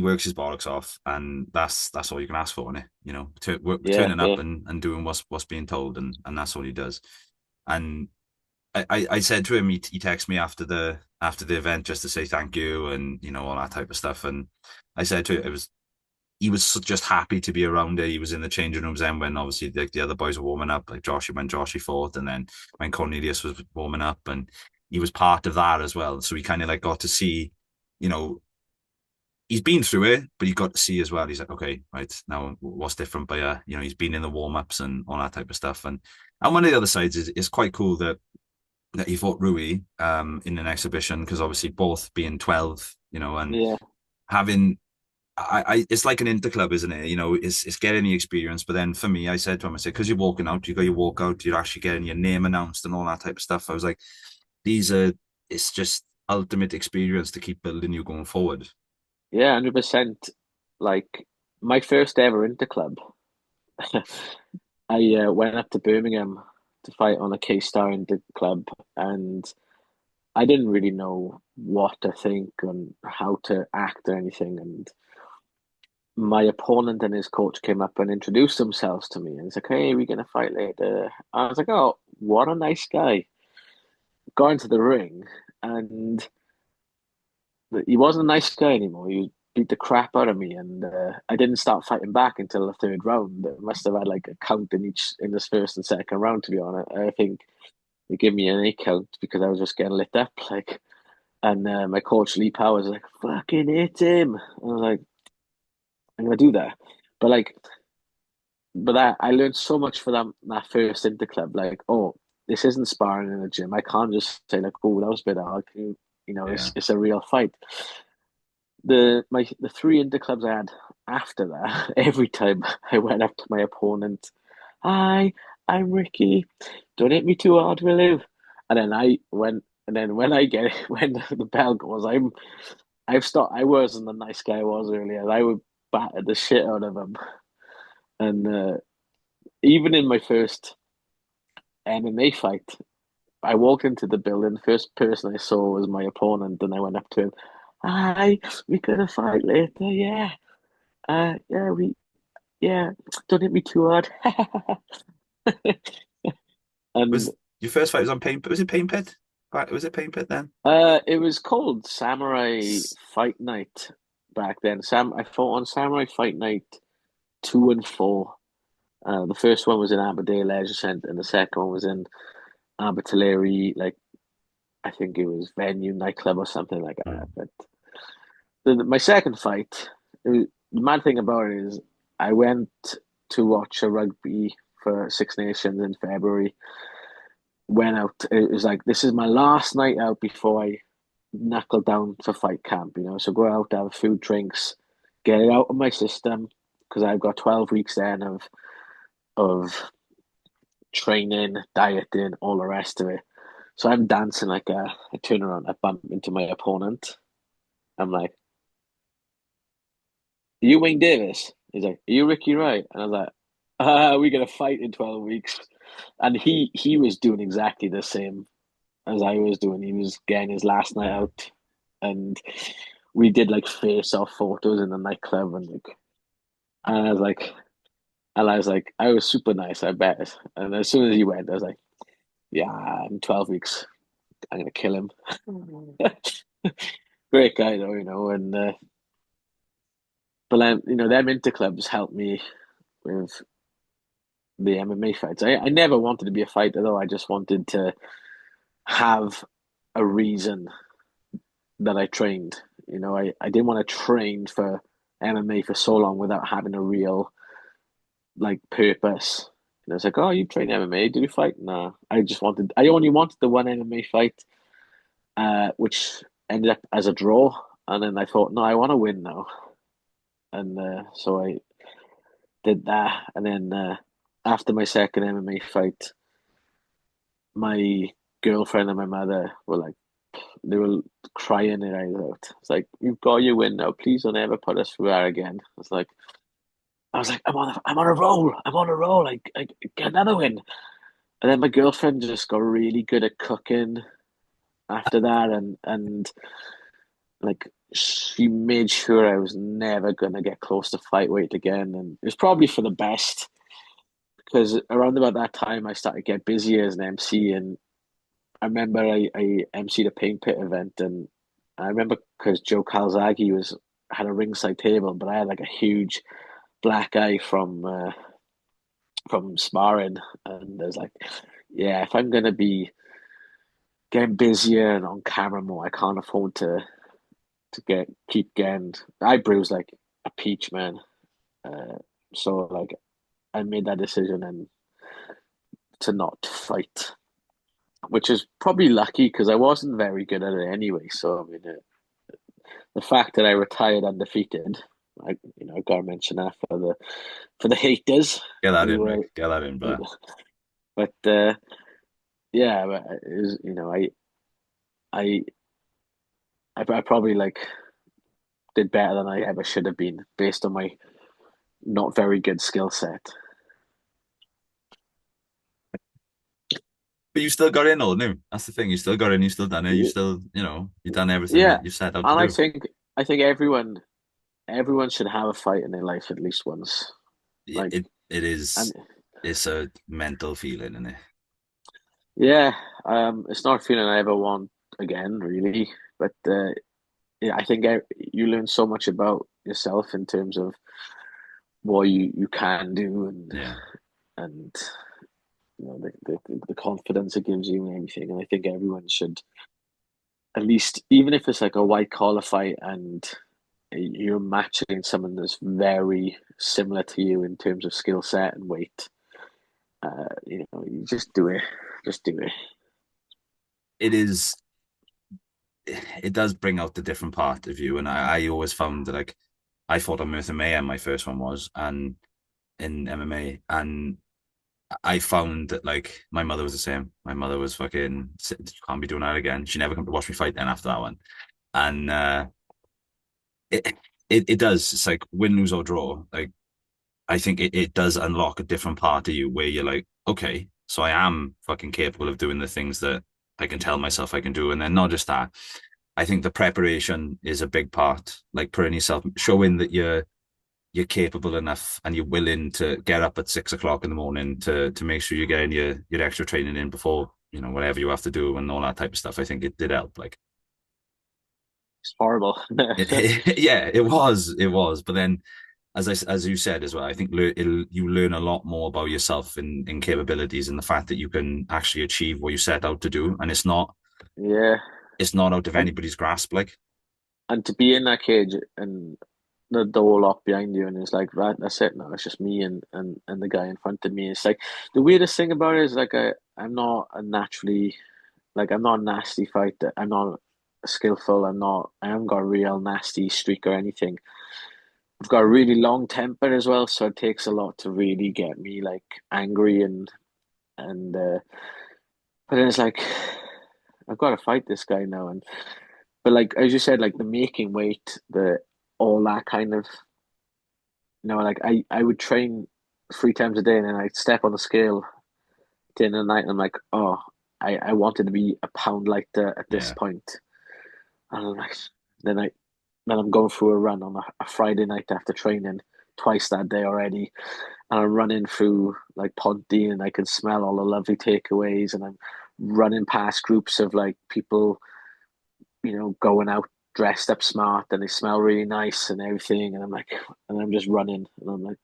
works his bollocks off, and that's all you can ask for, innit? Yeah, Turning up yeah, and doing what's being told, and that's all he does. And I said to him, he texted me after the event just to say thank you and all that type of stuff. And I said to him, he was just happy to be around it. He was in the changing rooms then when obviously the other boys were warming up, like Joshy fought, and then when Cornelius was warming up, and he was part of that as well. So he kind of like got to see, you know, he's been through it, but he got to see as well. He's like, okay, right now what's different? But he's been in the warm ups and all that type of stuff. And one of the other sides is quite cool that he fought Rui in an exhibition because obviously both being 12, and yeah, having it's like an interclub, isn't it? It's getting the experience. But then for me, I said to him, I said, because you're walking out, you got your walkout, you're actually getting your name announced and all that type of stuff. I was like, it's just ultimate experience to keep building you going forward. yeah, 100%. Like my first ever interclub, I went up to Birmingham to fight on a K-Star interclub, and I didn't really know what to think and how to act or anything. And my opponent and his coach came up and introduced themselves to me, and it's like, "Hey, we're gonna fight later." I was like, "Oh, what a nice guy." Got into the ring, and he wasn't a nice guy anymore. He beat the crap out of me, and I didn't start fighting back until the third round. I must have had like a count in this first and second round. To be honest, I think they gave me an 8 count because I was just getting lit up. And my coach Lee Powers was like, "Fucking hit him." I was like, "I'm gonna do that," but I learned so much for that first interclub. Like, oh, this isn't sparring in a gym. I can't just say like, "Oh, that was a bit hard." Yeah. It's a real fight. The three interclubs I had after that, every time I went up to my opponent, "Hi, I'm Ricky. Don't hit me too hard, will you?" And then when I get when the bell goes, I've stopped. I wasn't the nice guy I was earlier. I would batter the shit out of him. And even in my first MMA fight, I walked into the building. The first person I saw was my opponent, and I went up to him. "Hi, we gonna fight later, yeah. Yeah, yeah, don't hit me too hard." And Was your first fight was on Paint? Was it Paint Pit? Right, was it Paint Pit then? it was called Samurai Fight Night back then. I fought on Samurai Fight Night 2 and 4. The first one was in Aberdeen Leisure Centre, and the second one was in Abertillery, like I think it was Venue nightclub or something like that. Mm. But my second fight, the mad thing about it is I went to watch a rugby for Six Nations in February. Went out. It was like this is my last night out before I knuckle down for fight camp. So go out, have a few drinks, get it out of my system because I've got 12 weeks then of training, dieting, all the rest of it. So I'm dancing like I turn around, I bump into my opponent. I'm like, "Are you Wayne Davis?" He's like, "Are you Ricky Wright?" And I was like, we're gonna fight in 12 weeks. And he was doing exactly the same as I was doing. He was getting his last night out, and we did like face off photos in the nightclub, and I was super nice, I bet. And as soon as he went, I was like, yeah, in 12 weeks, I'm gonna kill him. Great guy though, and but then them interclubs helped me with the MMA fights. I never wanted to be a fighter though. I just wanted to have a reason that I trained. I didn't want to train for MMA for so long without having a real like purpose. It's like, oh, you train MMA? Did you fight? Nah, I only wanted the one MMA fight, which ended up as a draw. And then I thought, no, I want to win now. And so I did that. And then after my second MMA fight, my girlfriend and my mother were like, they were crying their eyes out. It's like, you've got your win now. Please don't ever put us through that again. I was like, I'm on a roll. I'm on a roll. I get another win. And then my girlfriend just got really good at cooking after that, and like she made sure I was never gonna get close to fight weight again, and it was probably for the best because around about that time I started to get busier as an MC, and I remember I MC'd a paint pit event, and I remember because Joe Calzaghe was had a ringside table, but I had like a huge black eye from sparring, and there's like, yeah, if I'm gonna be getting busier and on camera more, I can't afford to keep getting. I bruise like a peach, man. Uh, so like, I made that decision and to not fight, which is probably lucky because I wasn't very good at it anyway. So I mean, the fact that I retired undefeated, I gotta mention that for the haters Get that in, who, Rick. Get that in, but but yeah, but it was, I I probably like did better than I ever should have been based on my not very good skill set. you still got in all new. That's the thing. You still got in. You still done it. You still, you done everything Yeah, that you set out to and do. I think everyone should have a fight in their life at least once. Like, It is. and It's a mental feeling, isn't it? yeah, it's not a feeling I ever want again, really. But yeah, I think you learn so much about yourself in terms of what you can do Yeah. and the confidence it gives you and everything. And I think everyone should at least, even if it's like a white collar fight and you're matching someone that's very similar to you in terms of skill set and weight. You just do it. Just do it. It is. It does bring out the different part of you, and I always found that like I fought on Merthyr Mayhem, my first one was, and in MMA, and I found that like my mother was the same. My mother was fucking, you can't be doing that again. She never come to watch me fight then after that one, and it it does. It's like win, lose or draw. Like I think it does unlock a different part of you where you're like, okay, so I am fucking capable of doing the things that I can tell myself I can do, and then not just that. I think the preparation is a big part, like putting yourself, showing that you're capable enough and you're willing to get up at 6 o'clock in the morning to make sure you're getting your extra training in before whatever you have to do and all that type of stuff. I think it did help. Like It's horrible. yeah, it was. But then, as you said as well, I think you learn a lot more about yourself in capabilities and the fact that you can actually achieve what you set out to do, and Yeah, it's not out of and anybody's grasp. Like to be in that cage and the door locked behind you, and it's like, right, that's it now. It's just me and the guy in front of me. It's like the weirdest thing about it is like I'm not a naturally like I'm not a nasty fighter. I'm not skillful. I haven't got a real nasty streak or anything. I've got a really long temper as well, so it takes a lot to really get me like angry and but then it's like I've got to fight this guy now, and but like as you said, like the making weight, the all that kind of like I would train 3 times a day, and then I'd step on the scale at the end of the night, and I'm like, oh, I wanted to be a pound lighter at this Yeah. point, and I'm like, then I then I'm going through a run on a Friday night after training twice that day already, and I'm running through like Ponty, and I can smell all the lovely takeaways, and I'm running past groups of like people, going out dressed up smart, and they smell really nice and everything, and I'm like, and I'm just running, and I'm like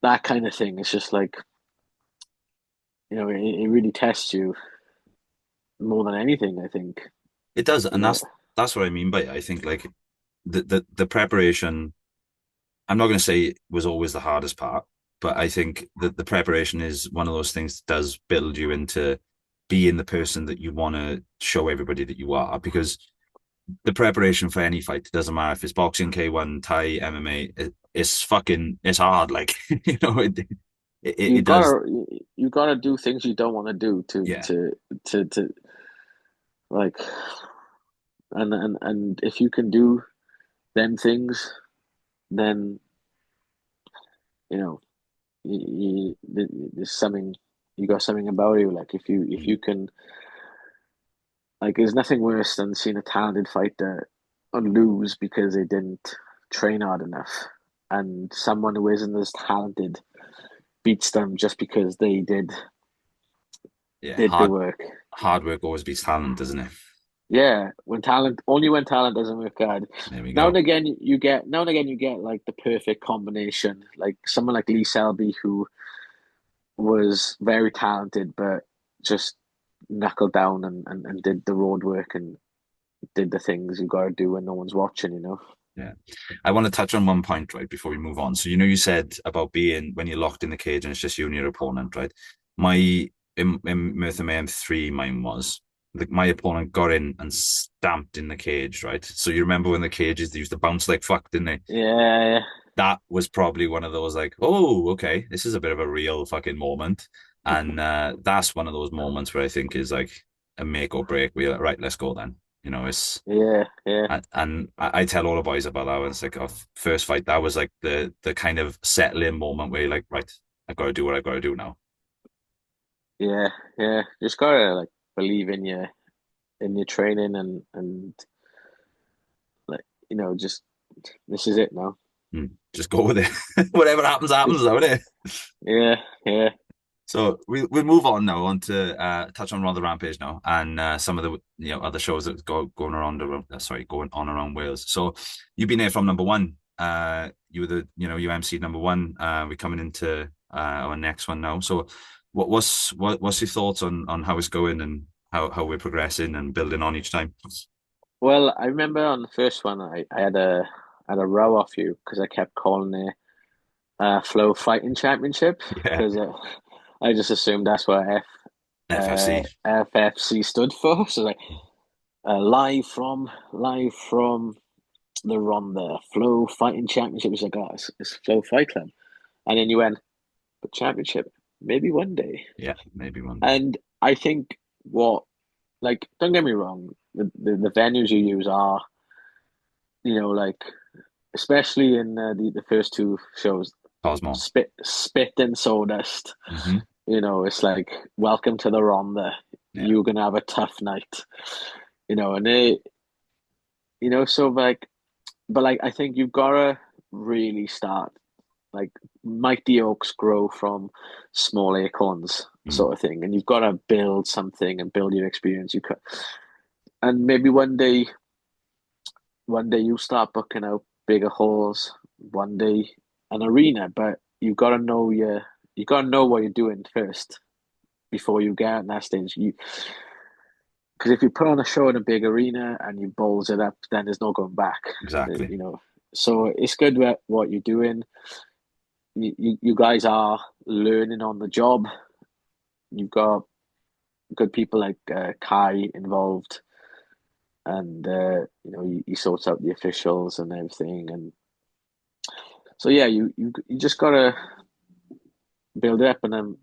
that kind of thing. It's just like it really tests you more than anything, I think. It does, You and know, that's what I mean by it. I think like the preparation. I'm not going to say it was always the hardest part, but I think that the preparation is one of those things that does build you into being the person that you want to show everybody that you are. Because the preparation for any fight, it doesn't matter if it's boxing, K1, Thai, MMA, it's hard. Like you it does. gotta you gotta do things you don't want to do Yeah, to like, and if you can do them things, then you know there's something, you got something about you. Like if you can, like, there's nothing worse than seeing a talented fighter lose because they didn't train hard enough, and someone who isn't as talented beats them just because they yeah. did the work. Hard work always beats talent, doesn't it? Yeah, when talent doesn't work hard. There we go. Now and again you get like the perfect combination. Like someone like Lee Selby, who was very talented but just knuckled down and did the road work and did the things you gotta do when no one's watching. Yeah. I want to touch on one point, right, before we move on. So, you said about being when you're locked in the cage and it's just you and your opponent, right? My in Mirtha Mayhem 3, mine was like my opponent got in and stamped in the cage, right? So you remember when the cages they used to bounce like fuck, didn't they? Yeah, That was probably one of those like, oh, okay, this is a bit of a real fucking moment. And that's one of those moments where I think is like a make or break. We're like, right, let's go then. It's yeah, yeah, and I tell all the boys about that. When it's like our first fight, that was like the kind of settling moment where you're like, right, I got to do what I got to do now. yeah, yeah. Just gotta like believe in your training and like just this is it now. Just go with it. Whatever happens, happens, isn't it? Yeah, yeah. So we'll move on now on to touch on Rhondda Rampage now and some of the other shows that going around going on around Wales. So you've been there from number one. You were you MC number one. We're coming into our next one now. So what's your thoughts on how it's going and how we're progressing and building on each time? Well, I remember on the first one, I had a row off you because I kept calling it Flow Fighting Championship Yeah, because I just assumed that's what FFC. FFC stood for. So like live from the Rhondda Flow Fighting Championship. It's like, oh, it's Flow Fight Club, and then you went, but championship maybe one day. Yeah, maybe one day. And I think what, like, don't get me wrong, the venues you use are, like, especially in the first two shows, Cosmo. spit and sawdust. Hmm. It's like, welcome to the Rhondda. Yeah. You're gonna have a tough night. And so like, but like, I think you've gotta really start, like, mighty oaks grow from small acorns, Mm. sort of thing, and you've got to build something and build your experience. You could, and maybe one day you start booking out bigger halls, one day an arena, but you got to know what you're doing first before you get out in that stage. Because if you put on a show in a big arena and you balls it up, then there's no going back. Exactly. You know, So it's good what you're doing. You guys are learning on the job. You've got good people like Kai involved, and he sorts out the officials and everything. And so yeah, you just gotta build it up. And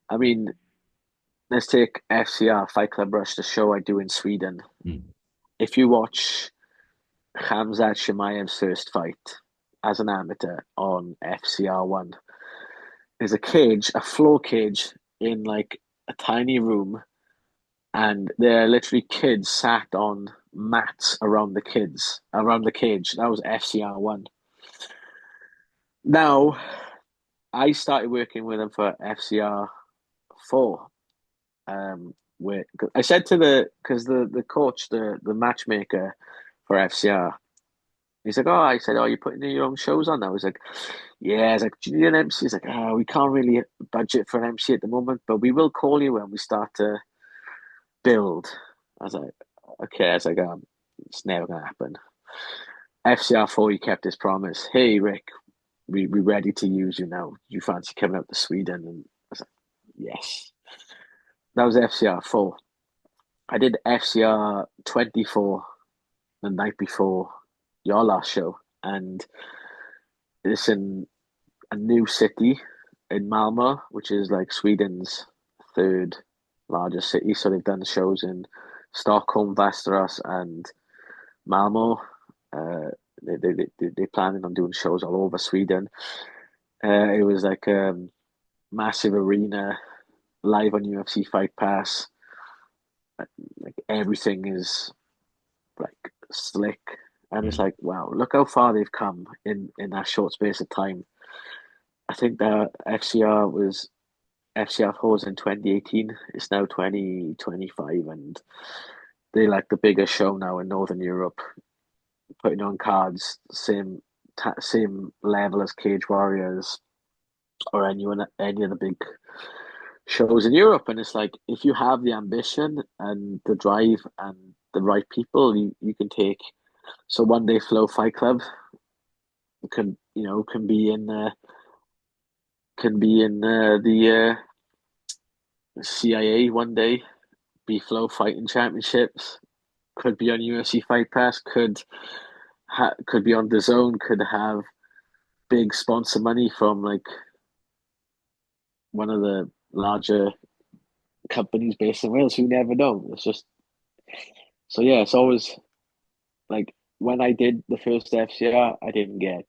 I mean, let's take FCR Fight Club Rush, the show I do in Sweden. Mm. If you watch Khamzat Chimaev's first fight as an amateur on FCR one, there's a cage, a floor cage in like a tiny room, and there are literally kids sat on mats around the cage. That was FCR one. Now I started working with them for FCR four. Where I said to the coach, the matchmaker for FCR, he's like, oh, I said, oh, you're putting your own shows on now. I was like, yeah. I was like, do you need an MC? He's like, oh, we can't really budget for an MC at the moment, but we will call you when we start to build. I was like, okay. I was like, it's never gonna happen. FCR4, he kept his promise. Hey, Rick, we're ready to use you now. You fancy coming out to Sweden? And I was like, yes. That was FCR4. I did FCR 24 the night before your last show, and it's in a new city in Malmo, which is like Sweden's third largest city. So they've done shows in Stockholm, Västerås, and Malmo. They're planning on doing shows all over Sweden. It was like a massive arena, live on UFC Fight Pass. Like everything is like slick, and it's Mm. like wow, look how far they've come in that short space of time. I think that FCR4 was in 2018. It's now 2025, and they like the biggest show now in Northern Europe, putting on cards same level as Cage Warriors or any of the big shows in Europe. And it's like if you have the ambition and the drive and the right people, you can take. So one day, Flow Fight Club can be in the CIA one day. Be Flow Fighting Championships. Could be on UFC Fight Pass. Could be on the Zone. Could have big sponsor money from like one of the larger companies based in Wales. Who never know? It's just so yeah. It's always like when I did the first FCR, I didn't get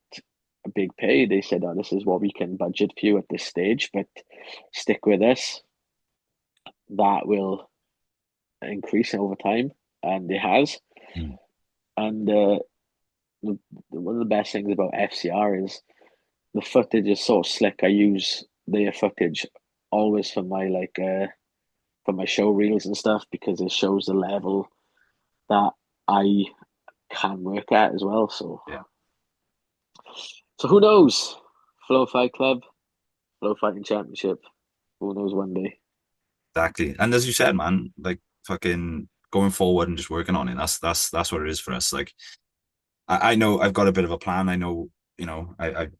a big pay. They said, "Oh, this is what we can budget for you at this stage, but stick with us. That will increase over time," and it has. Mm. And one of the best things about FCR is the footage is so slick. I use their footage always for my show reels and stuff because it shows the level that I can work at as well. Yeah, So who knows? Flow Fight Club, Flow Fighting Championship. Who knows one day? exactly. And as you said, man, like fucking going forward and just working on it. That's what it is for us. Like I know I've got a bit of a plan. I know, I've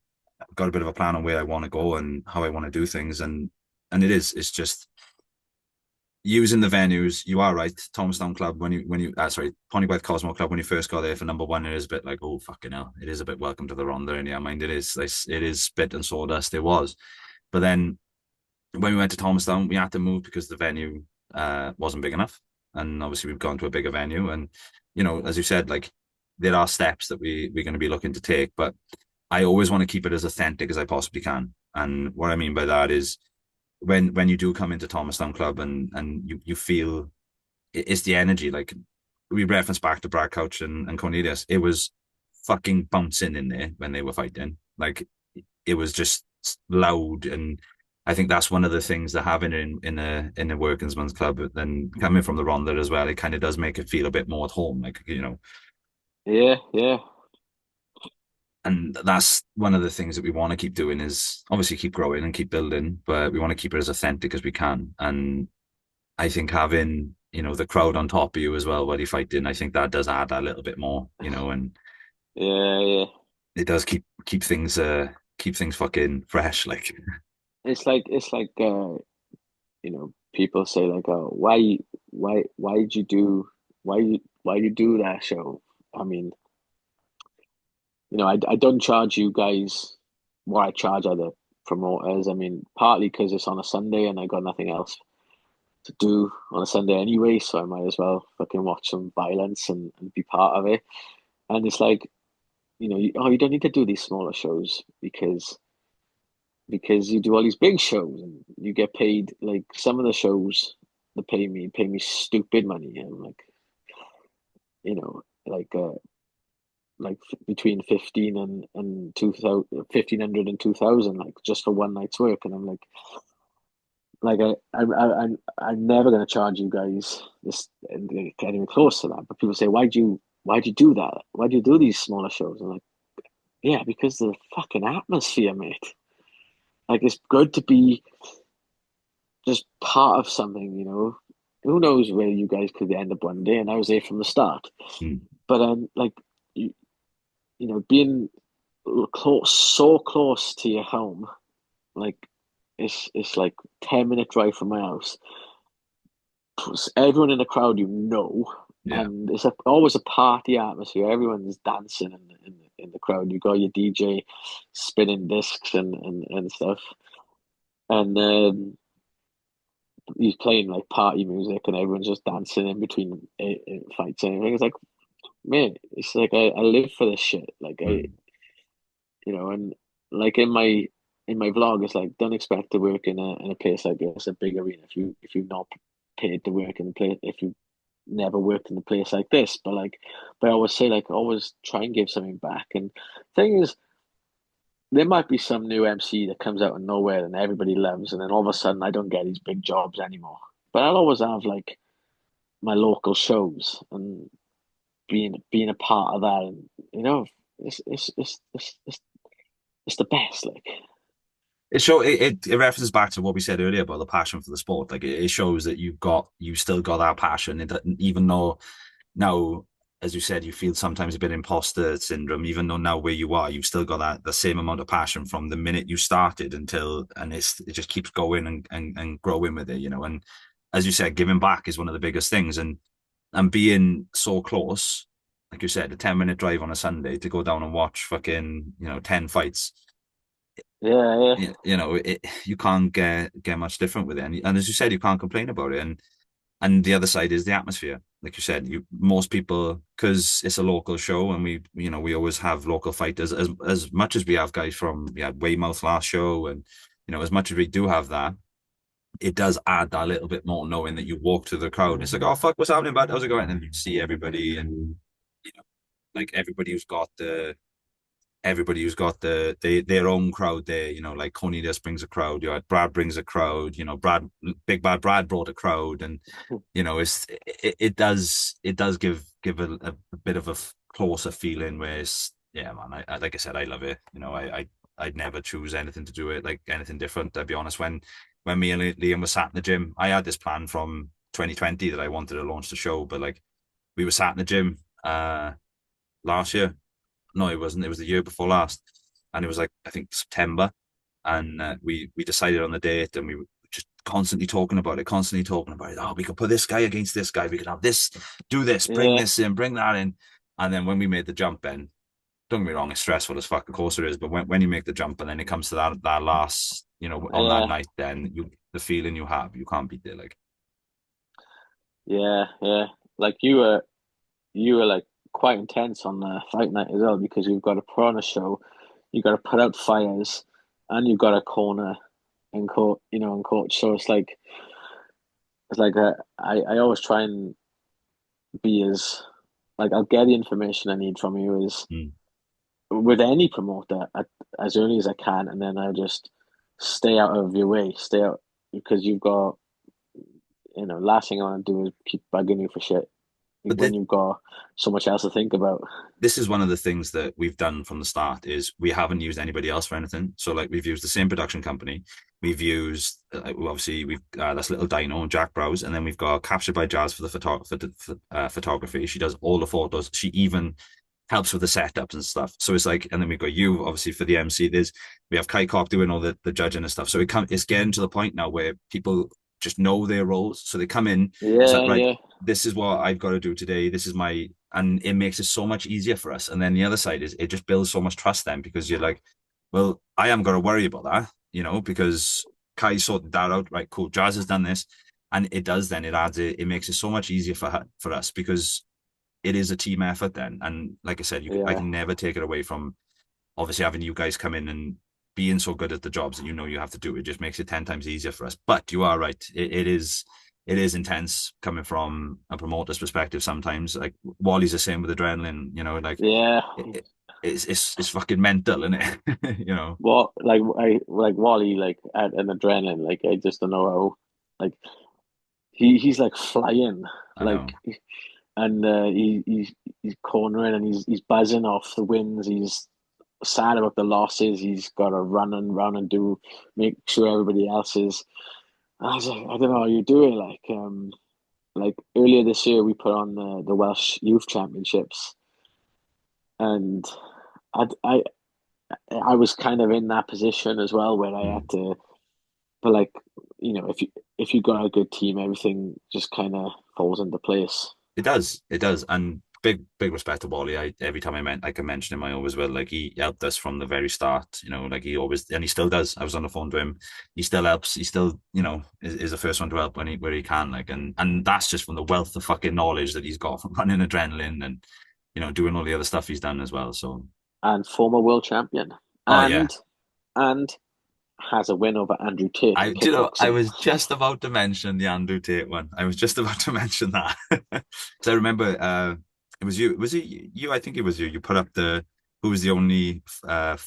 got a bit of a plan on where I want to go and how I want to do things. And it's just using the venues. You are right. Thomastown Club, sorry, Ponyweb Cosmo Club, when you first got there for number one, it is a bit like, oh, fucking hell. It is a bit welcome to the Rhondda in your mind. It is. It is spit and sawdust. It was. But then when we went to Thomastown, we had to move because the venue wasn't big enough. And obviously we've gone to a bigger venue. And, as you said, like there are steps that we're going to be looking to take, but I always want to keep it as authentic as I possibly can. And what I mean by that is when you do come into Thomastown Club and you feel it's the energy. Like we reference back to Brad Couch and Cornelius, it was fucking bouncing in there when they were fighting. Like it was just loud, and I think that's one of the things that having it in a workingman's club, then coming from the Rhondda as well, it kind of does make it feel a bit more at home. Like Yeah, yeah. and that's one of the things that we want to keep doing is obviously keep growing and keep building, but we want to keep it as authentic as we can. And I think having the crowd on top of you as well while you're fighting, I think that does add a little bit more, and Yeah, yeah. It does keep things fucking fresh. Like, It's like people say like, oh, why did you do why you do that show? I mean, I don't charge you guys what I charge other promoters. I mean, partly because it's on a Sunday and I got nothing else to do on a Sunday anyway, so I might as well fucking watch some violence and be part of it. And it's like, you don't need to do these smaller shows because you do all these big shows and you get paid like some of the shows that pay me stupid money and like between 15 and 2000 1500 and 2000 like just for one night's work and I'm like I'm never going to charge you guys this anywhere close to that, but people say why'd you do that, why do you do these smaller shows? I'm like, yeah, because of the fucking atmosphere, mate. Like it's good to be just part of something, Who knows where you guys could end up one day? And I was there from the start. mm, But like you, being close, so close to your home, like it's like 10-minute drive from my house. Plus everyone in the crowd, yeah. and it's always a party atmosphere. Everyone's dancing in the crowd. You got your DJ spinning discs and stuff, and he's playing like party music and everyone's just dancing in between fights and everything. It's like, man, it's like I live for this shit. Like Mm. and like in my vlog, it's like don't expect to work in a place like this, a big arena, if you're not paid to work in a place, if you never worked in a place like this. But I always say like always try and give something back. And thing is, there might be some new MC that comes out of nowhere and everybody loves, and then all of a sudden I don't get these big jobs anymore. But I'll always have like my local shows and being a part of that, and it's the best. Like, It references back to what we said earlier about the passion for the sport. Like it shows that you still got that passion. Even though now, as you said, you feel sometimes a bit imposter syndrome. Even though now where you are, you've still got that the same amount of passion from the minute you started and it just keeps going and growing with it. And as you said, giving back is one of the biggest things, and being so close, like you said, a 10-minute drive on a Sunday to go down and watch fucking 10 fights. yeah, yeah, You can't get much different with it, and as you said, you can't complain about it. And the other side is the atmosphere. Like you said, most people, because it's a local show, and we always have local fighters as much as we have guys from Weymouth last show, and as much as we do have that, it does add that little bit more knowing that you walk through the crowd and it's like, oh fuck, what's happening, bud? How's it going? And you see everybody, and like everybody who's got their own crowd there. Like Cornelius brings a crowd. Brad brings a crowd. Big Bad Brad brought a crowd, and it does give a bit of a closer feeling. Where yeah, man. Like I said, I love it. I'd never choose anything to do it like anything different. I'll be honest. When me and Liam were sat in the gym, I had this plan from 2020 that I wanted to launch the show, but like we were sat in the gym last year. No, it wasn't. It was the year before last, and it was like I think September, and we decided on the date, and we were just constantly talking about it. Oh, we could put this guy against this guy. We could have this, do this, bring yeah, this in, bring that in, and then when we made the jump, then don't get me wrong, it's stressful as fuck. Of course it is, but when you make the jump, and then it comes to that last, on that yeah, night, then the feeling you have, you can't beat it. Like, yeah, yeah. Like you were like quite intense on the fight night as well because you've got to put on a show, you got to put out fires, and you've got a corner and coach. So I always try and be as like I'll get the information I need from you as mm. with any promoter as early as I can, and then I'll just stay out of your way, stay out because you've got last thing I want to do is keep bugging you for shit but when you've got so much else to think about. this is one of the things that we've done from the start is we haven't used anybody else for anything. So like we've used the same production company. We've used obviously we've that's little Dino and Jack Browse, and then we've got Captured by Jazz for the photography. She does all the photos. She even helps with the setups and stuff. So it's like, and then we got you obviously for the MC. We have Kai Cock doing all the judging and stuff. So it's getting to the point now where people just know their roles. So they come in, it's like, Yeah, right, yeah, this is what I've got to do today. This is my, and it makes it so much easier for us. And then the other side is it just builds so much trust then, because you're like, well, I am going to worry about that, because Kai sorted that out. Right, cool. Jazz has done this. And it does then, it makes it so much easier for us, because it is a team effort then. And like I said, I yeah, can never take it away from obviously having you guys come in and being so good at the jobs that you have to do. It just makes it 10 times easier for us. But you are right. It is intense coming from a promoter's perspective sometimes. Like Wally's the same with adrenaline, like yeah. it, it's fucking mental, isn't it? What I like Wally like at an adrenaline, like I just don't know how like he's like flying, I know. like, and he's cornering and he's buzzing off the wins. He's sad about the losses. He's got to run and run and do make sure everybody else is. I was like, I don't know how you do it. Like earlier this year, we put on the Welsh Youth Championships, and I I was kind of in that position as well where I Mm. had to, but like, if you got a good team, everything just kind of falls into place. It does, and big respect to Wally. Every time I mention him, I always will. Like he helped us from the very start. Like he always, and he still does. I was on the phone to him. He still helps. He still, is the first one to help where he can. Like, and that's just from the wealth of fucking knowledge that he's got from running adrenaline and doing all the other stuff he's done as well. So, And former world champion, oh yeah, and has a win over Andrew Tate in I kickboxing. was just about to mention the Andrew Tate one. I was just about to mention that. So I remember it was you. Was it you? I think it was you. You put up who was the only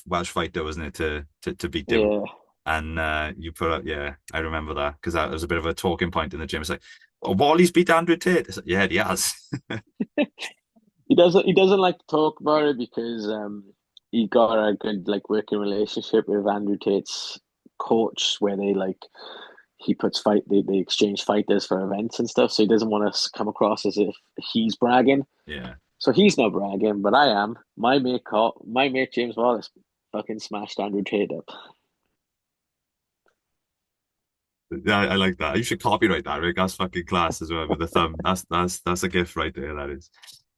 Welsh fighter, wasn't it, to beat him? Yeah, And you put up, yeah, I remember that because that was a bit of a talking point in the gym. It's like, oh, Wally's beat Andrew Tate. It's like, yeah, he has. he doesn't like to talk about it because he got a good like working relationship with Andrew Tate's coach where he puts they exchange fighters for events and stuff, so he doesn't want to come across as if he's bragging. Yeah. So he's not bragging, but I am. My mate James Wallace fucking smashed Andrew Tate up. Yeah, I like that. You should copyright that, Rick. That's fucking class as well with the thumb. That's a gift right there. That is.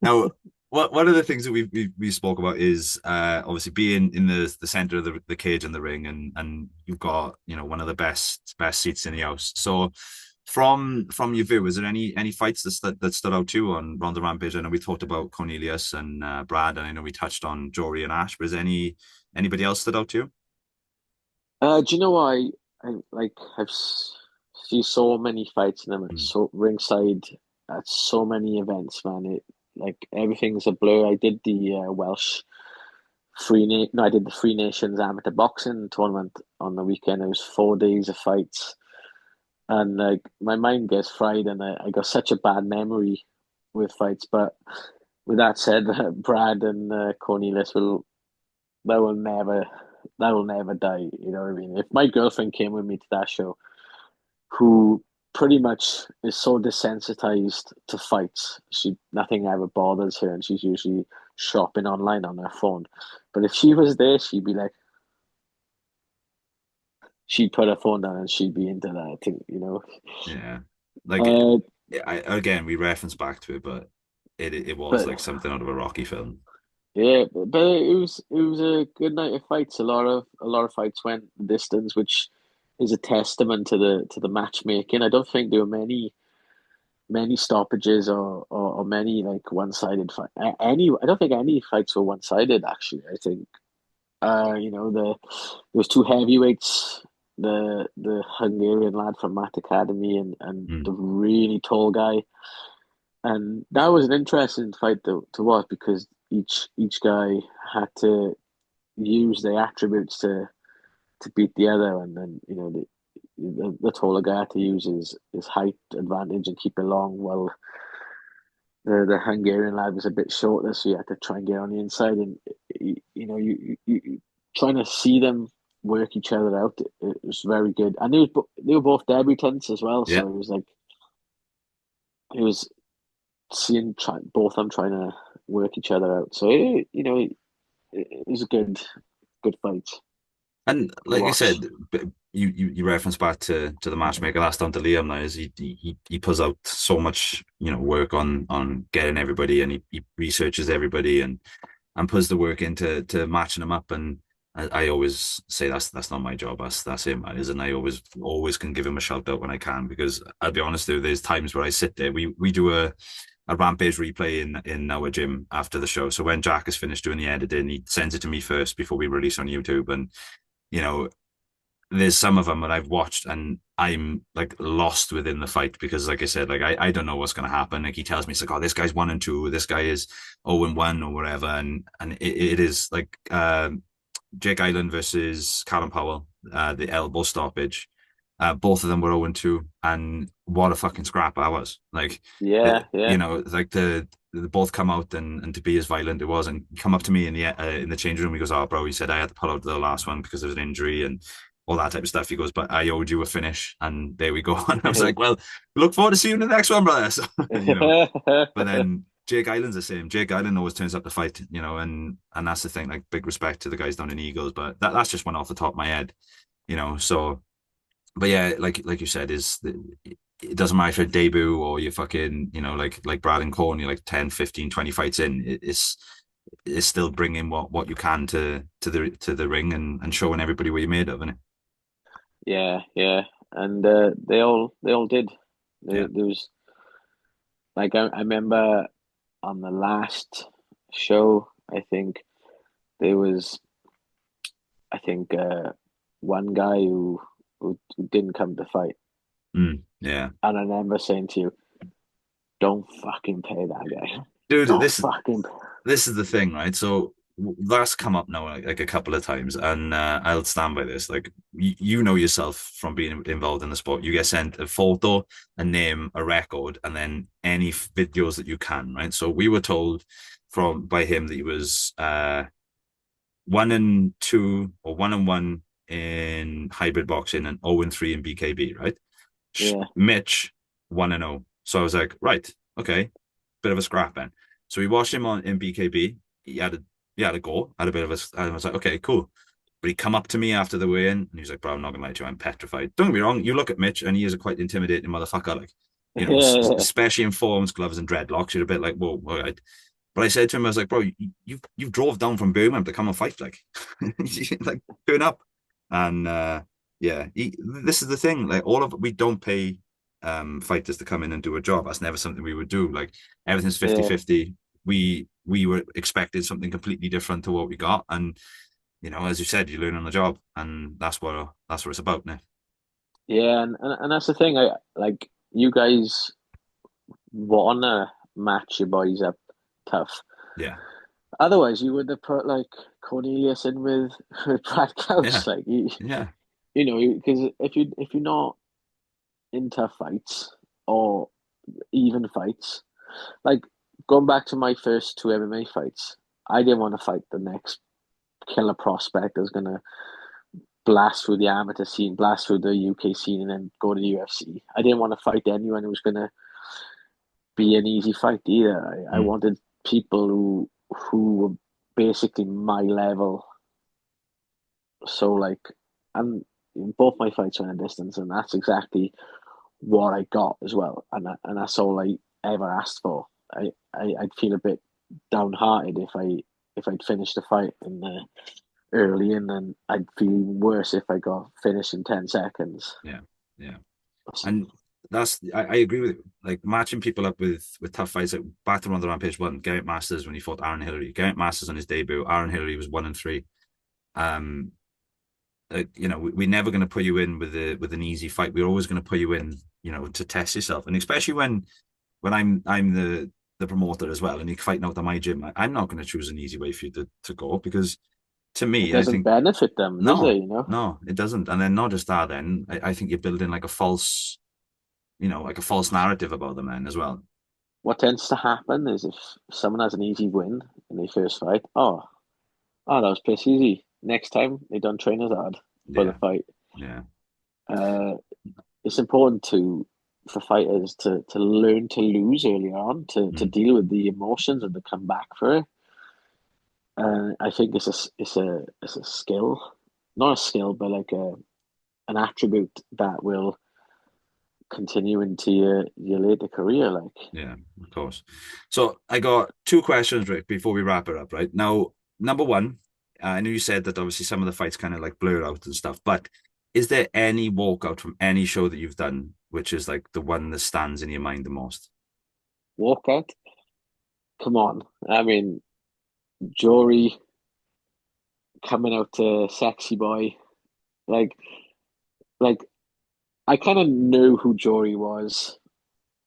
Now, one of the things that we spoke about is obviously being in the center of the cage and the ring, and you've got one of the best seats in the house. So, from your view, is there any fights that stood out to you on Rhondda Rampage? I know we talked about Cornelius and Brad, and I know we touched on Jory and Ash. But is there anybody else stood out to you? Do you know why seen so many fights in them at Mm. so ringside at so many events, man. It like everything's a blur. I did the Welsh no, I did the Free Nations amateur boxing tournament on the weekend. It was 4 days of fights, and like my mind gets fried, and I got such a bad memory with fights. But with that said, Brad and Cornelius that will never die. You know what I mean? If my girlfriend came with me to that show, who pretty much is so desensitized to fights, nothing ever bothers her, and she's usually shopping online on her phone. But if she was there, she'd put her phone down and she'd be into that thing, you know. Yeah, like Uh, again, we reference back to it, but it was but like something out of a Rocky film. yeah, but it was a good night of fights. A lot of fights went the distance, which is a testament to the matchmaking. I don't think there were many stoppages or many like one-sided fight. I don't think any fights were one-sided actually. I think there was two heavyweights, the Hungarian lad from Matt Academy and Mm. the really tall guy. And that was an interesting fight to watch because each guy had to use their attributes to beat the other, and then the taller guy had to use his height advantage and keep it long, while the Hungarian lad was a bit shorter, so you had to try and get on the inside, and you trying to see them work each other out. It was very good, and they were both debutants as well, Yeah, so it was seeing both of them trying to work each other out. So it was a good fight And to like I watch. said, you reference back to the matchmaker. That's down to Liam now. Is he puts out so much work on getting everybody, and he researches everybody and puts the work into to matching them up. And I always say that's not my job. That's him, man. Is, and I always can give him a shout out when I can, because I'll be honest, there's times where I sit there. We do a Rampage replay in our gym after the show. So when Jack has finished doing the editing, he sends it to me first before we release on YouTube. And you know, there's some of them that I've watched and I'm like lost within the fight, because like I said, like I don't know what's going to happen. Like he tells me, it's like, oh, this guy's 1-2, this guy is 0-1 or whatever. And it is like Jake Island versus Callum Powell, the elbow stoppage. Both of them were 0-2, and what a fucking scrap I was. Like, Yeah, yeah, like the both come out and to be as violent it was, and come up to me in the change room. He goes, "Oh, bro," he said, "I had to pull out the last one because there was an injury and all that type of stuff." He goes, "But I owed you a finish, and there we go." And I was like, "Well, look forward to seeing you in the next one, brother." So, but then Jake Island's the same. Jake Island always turns up to fight, and that's the thing. Like, big respect to the guys down in Eagles, but that's just one off the top of my head. So, but yeah, like you said, it doesn't matter if you're a debut or you're fucking, like Brad and Corn, you're like 10, 15, 20 fights in. It's still bringing what you can to the ring and showing everybody what you're made of, isn't it? yeah, yeah. And they all did. Yeah. There was like I remember on the last show, I think there was one guy who didn't come to fight, Yeah. and I remember saying to you, "Don't fucking pay that guy. Dude, Don't this fucking." this is the thing, right? So that's come up now like a couple of times, and I'll stand by this. Like you know yourself from being involved in the sport, you get sent a photo, a name, a record, and then any videos that you can, right? So we were told by him that he was 1-2 or 1-1 in hybrid boxing and 0-3 in BKB, right? Yeah, Mitch 1-0. So I was like, right, okay, bit of a scrap then. So we watched him on in BKB. He had a go, had a bit of a. I was like, okay, cool. But he come up to me after the weigh-in and he was like, bro, I'm not gonna lie to you, I'm petrified. Don't get me wrong, you look at Mitch and he is a quite intimidating motherfucker. Like, yeah, especially in forms, gloves, and dreadlocks, you're a bit like, whoa, all right. But I said to him, I was like, bro, you drove down from Birmingham to come and fight, like, like turn up. And yeah, this is the thing. Like, we don't pay fighters to come in and do a job. That's never something we would do. Like, everything's fifty yeah, fifty. We were expected something completely different to what we got, and as you said, you learn on the job, and that's what it's about now. yeah. And that's the thing. I like you guys wanna match your boys up tough. Yeah, Otherwise, you would have put like Cornelius in with with Brad yeah, Couch, like yeah, because if you're not in tough fights or even fights, like going back to my first two MMA fights, I didn't want to fight the next killer prospect that's gonna blast through the amateur scene, blast through the UK scene, and then go to the UFC. I didn't want to fight anyone who was gonna be an easy fight either. I mm, wanted people who were basically my level. So like, and both my fights were in a distance, and that's exactly what I got as well, and that's all I ever asked for. I'd feel a bit downhearted if I'd finished the fight in the early, and then I'd feel worse if I got finished in 10 seconds. yeah, yeah. And I agree with like matching people up with tough fights. Like back to Rhondda Rampage one, Garrett Masters when he fought Aaron Hillary. Garrett Masters on his debut, Aaron Hillary was 1-3. Um, we're never going to put you in with an easy fight. We're always going to put you in, to test yourself, and especially when I'm the promoter as well, and you're fighting out at my gym. I'm not going to choose an easy way for you to go, because to It me, I doesn't think benefit them, does it? no, You know no, it doesn't. And then not just that, then I think you're building like a false narrative about them then as well. what tends to happen is if someone has an easy win in their first fight, oh, that was piss easy. Next time they don't train as hard for the Yeah, fight. yeah, Uh, it's important to for fighters to learn to lose early on, to Mm. deal with the emotions and to come back for it. I think it's a skill, not a skill, but like an attribute that will continue into your later career. Like, Yeah, of course. So I got two questions, Rick, before we wrap it up, right? Now, number one, I know you said that obviously some of the fights kind of like blur out and stuff, but is there any walkout from any show that you've done which is like the one that stands in your mind the most? walkout, come on. I mean, Jory coming out to Sexy Boy, like like I kind of knew who Jory was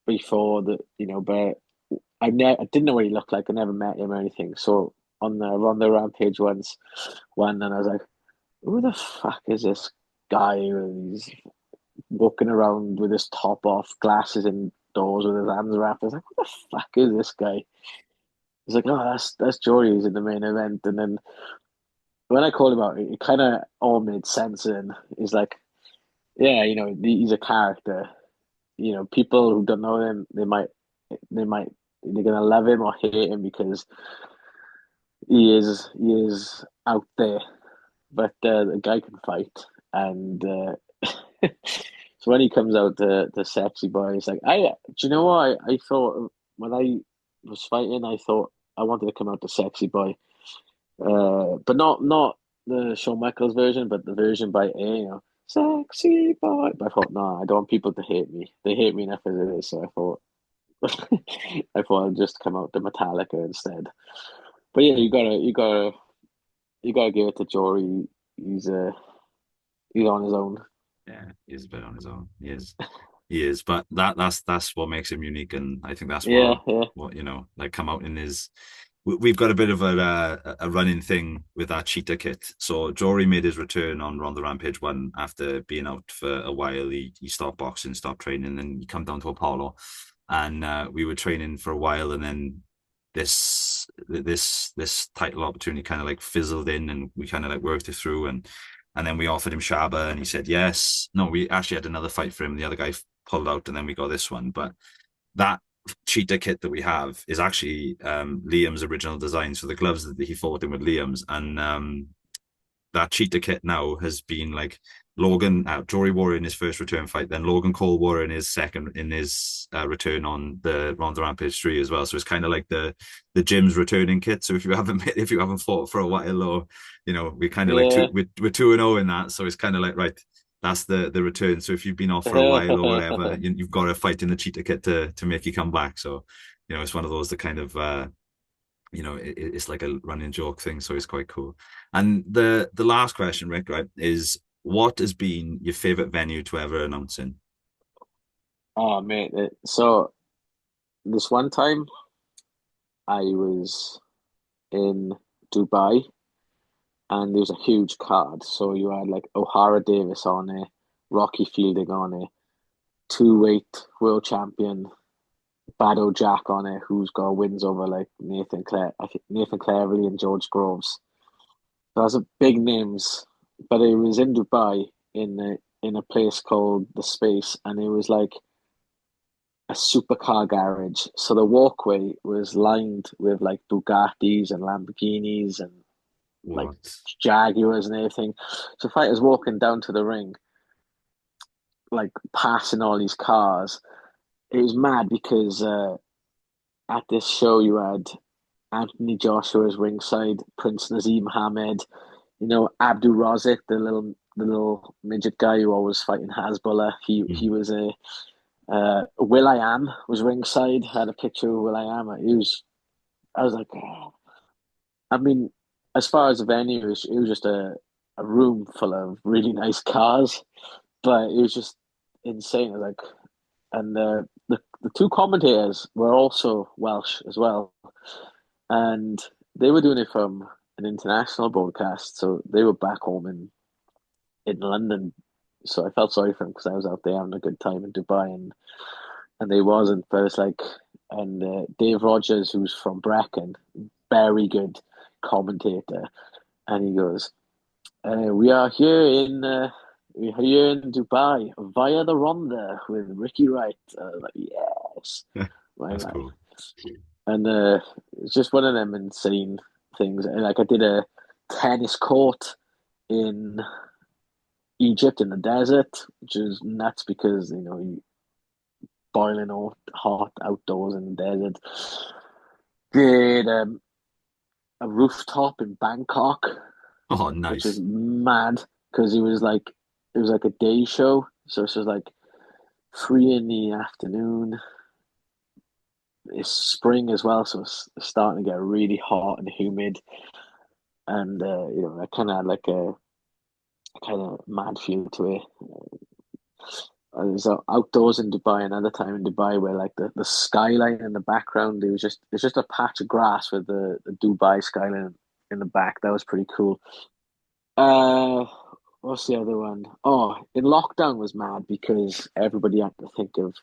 before but I didn't know what he looked like. I never met him or anything. So on the Rhondda Rampage one, and I was like, who the fuck is this guy? He's walking around with his top off, glasses indoors with his hands wrapped. I was like, what the fuck is this guy? He's like, oh, that's Jory. He's in the main event. And then when I called him out, it kind of all made sense. And he's like, yeah, he's a character. People who don't know him, they might, they're gonna love him or hate him because he is out there. But the guy can fight, and so when he comes out the sexy boy, he's like, do you know what? I thought when I was fighting, I thought I wanted to come out the sexy boy, but not the Shawn Michaels version, but the version by sexy boy. But I thought, no, I don't want people to hate me. They hate me enough as it is. So I thought, I thought I'd just come out the Metallica instead. But yeah, you gotta give it to Jory. He's uh he's on his own. Yeah, he's a bit on his own. He is. He is, but that's what makes him unique, and I think that's Yeah, what yeah, like come out in his. We've got a bit of a running thing with our cheetah kit. So Jory made his return on Ronda Rampage one after being out for a while. He stopped boxing, stopped training, and he come down to Apollo, and we were training for a while, and then this title opportunity kind of like fizzled in, and we kind of like worked it through, and then we offered him Shaba, and he said yes. No, we actually had another fight for him. The other guy pulled out, and then we got this one. But that cheetah kit that we have is actually Liam's original design. So the gloves that he fought in with Liam's, and that cheetah kit now has been like Logan Jory wore in his first return fight, then Logan Cole wore in his second in his return on the Ronda Rampage 3 as well. So it's kind of like the gym's returning kit. So if you haven't fought for a while, or we're kind of like yeah. we're 2-0 in that. So it's kind of like right, that's the return. So if you've been off for a while or whatever, you've got to fight in the cheetah kit to make you come back. So it's one of those that kind of it's like a running joke thing, so it's quite cool. And the last question, Rick, right, is what has been your favorite venue to ever announce in? Oh mate, so this one time I was in Dubai and there was a huge card. So you had like O'Hara Davis on it, Rocky Fielding on it, two-weight world champion Bado Jack on it, who's got wins over like I think Nathan Cleverly and George Groves. Those are big names, but it was in Dubai in a place called the Space, and it was like a supercar garage. So the walkway was lined with like Bugattis and Lamborghinis and like What? Jaguars and everything. So fighters walking down to the ring, like passing all these cars. It was mad because at this show you had Anthony Joshua's ringside, Prince Nazim Hamed, Abdul Razik, the little midget guy who always fighting Hasbullah. He Mm. was a Will I Am was ringside. Had a picture of Will I Am. I was like, oh. I mean, as far as the venue, it was just a room full of really nice cars, but it was just insane. Like, and the two commentators were also Welsh as well, and they were doing it from an international broadcast, so they were back home in London. So I felt sorry for them because I was out there having a good time in Dubai, and they wasn't. But it's like, and Dave Rogers, who's from Brecon, very good commentator, and he goes, "We are here in we're here in Dubai via the Rhondda with Ricky Wright. Like, yes, my That's man. cool. And it's just one of them insane things. And like I did a tennis court in Egypt in the desert, which is nuts because you boiling hot outdoors in the desert. Did a rooftop in Bangkok, Oh, which was nice. mad because it was like a day show, so it was like 3 in the afternoon. It's spring as well, so it's starting to get really hot and humid, and I kind of had like a kind of mad feel to it. I was outdoors in Dubai another time in Dubai where like the skyline in the background, it's just a patch of grass with the Dubai skyline in the back. That was pretty cool. Uh, what's the other one? Oh, in lockdown was mad because everybody had to think of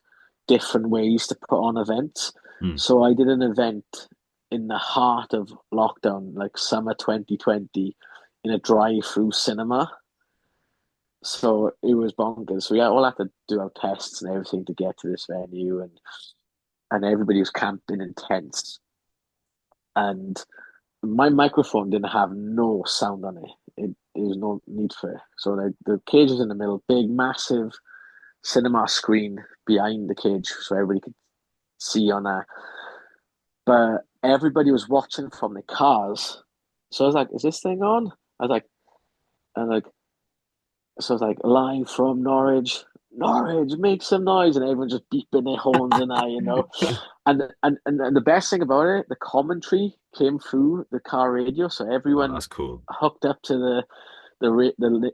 different ways to put on events. Hmm. So I did an event in the heart of lockdown, like summer 2020, in a drive-through cinema. So it was bonkers. So we all had to do our tests and everything to get to this venue, and everybody was camping in tents. And my microphone didn't have no sound on it. There was no need for it. So the cage was in the middle, big, massive cinema screen behind the cage, so everybody could see on that. But everybody was watching from the cars. So I was like, "Is this thing on?" I was like, and like, so I was like, "Live from Norwich, Norwich, make some noise!" And everyone just beeping their horns and I. And the best thing about it, the commentary came through the car radio, so Oh, everyone that's cool. hooked up to the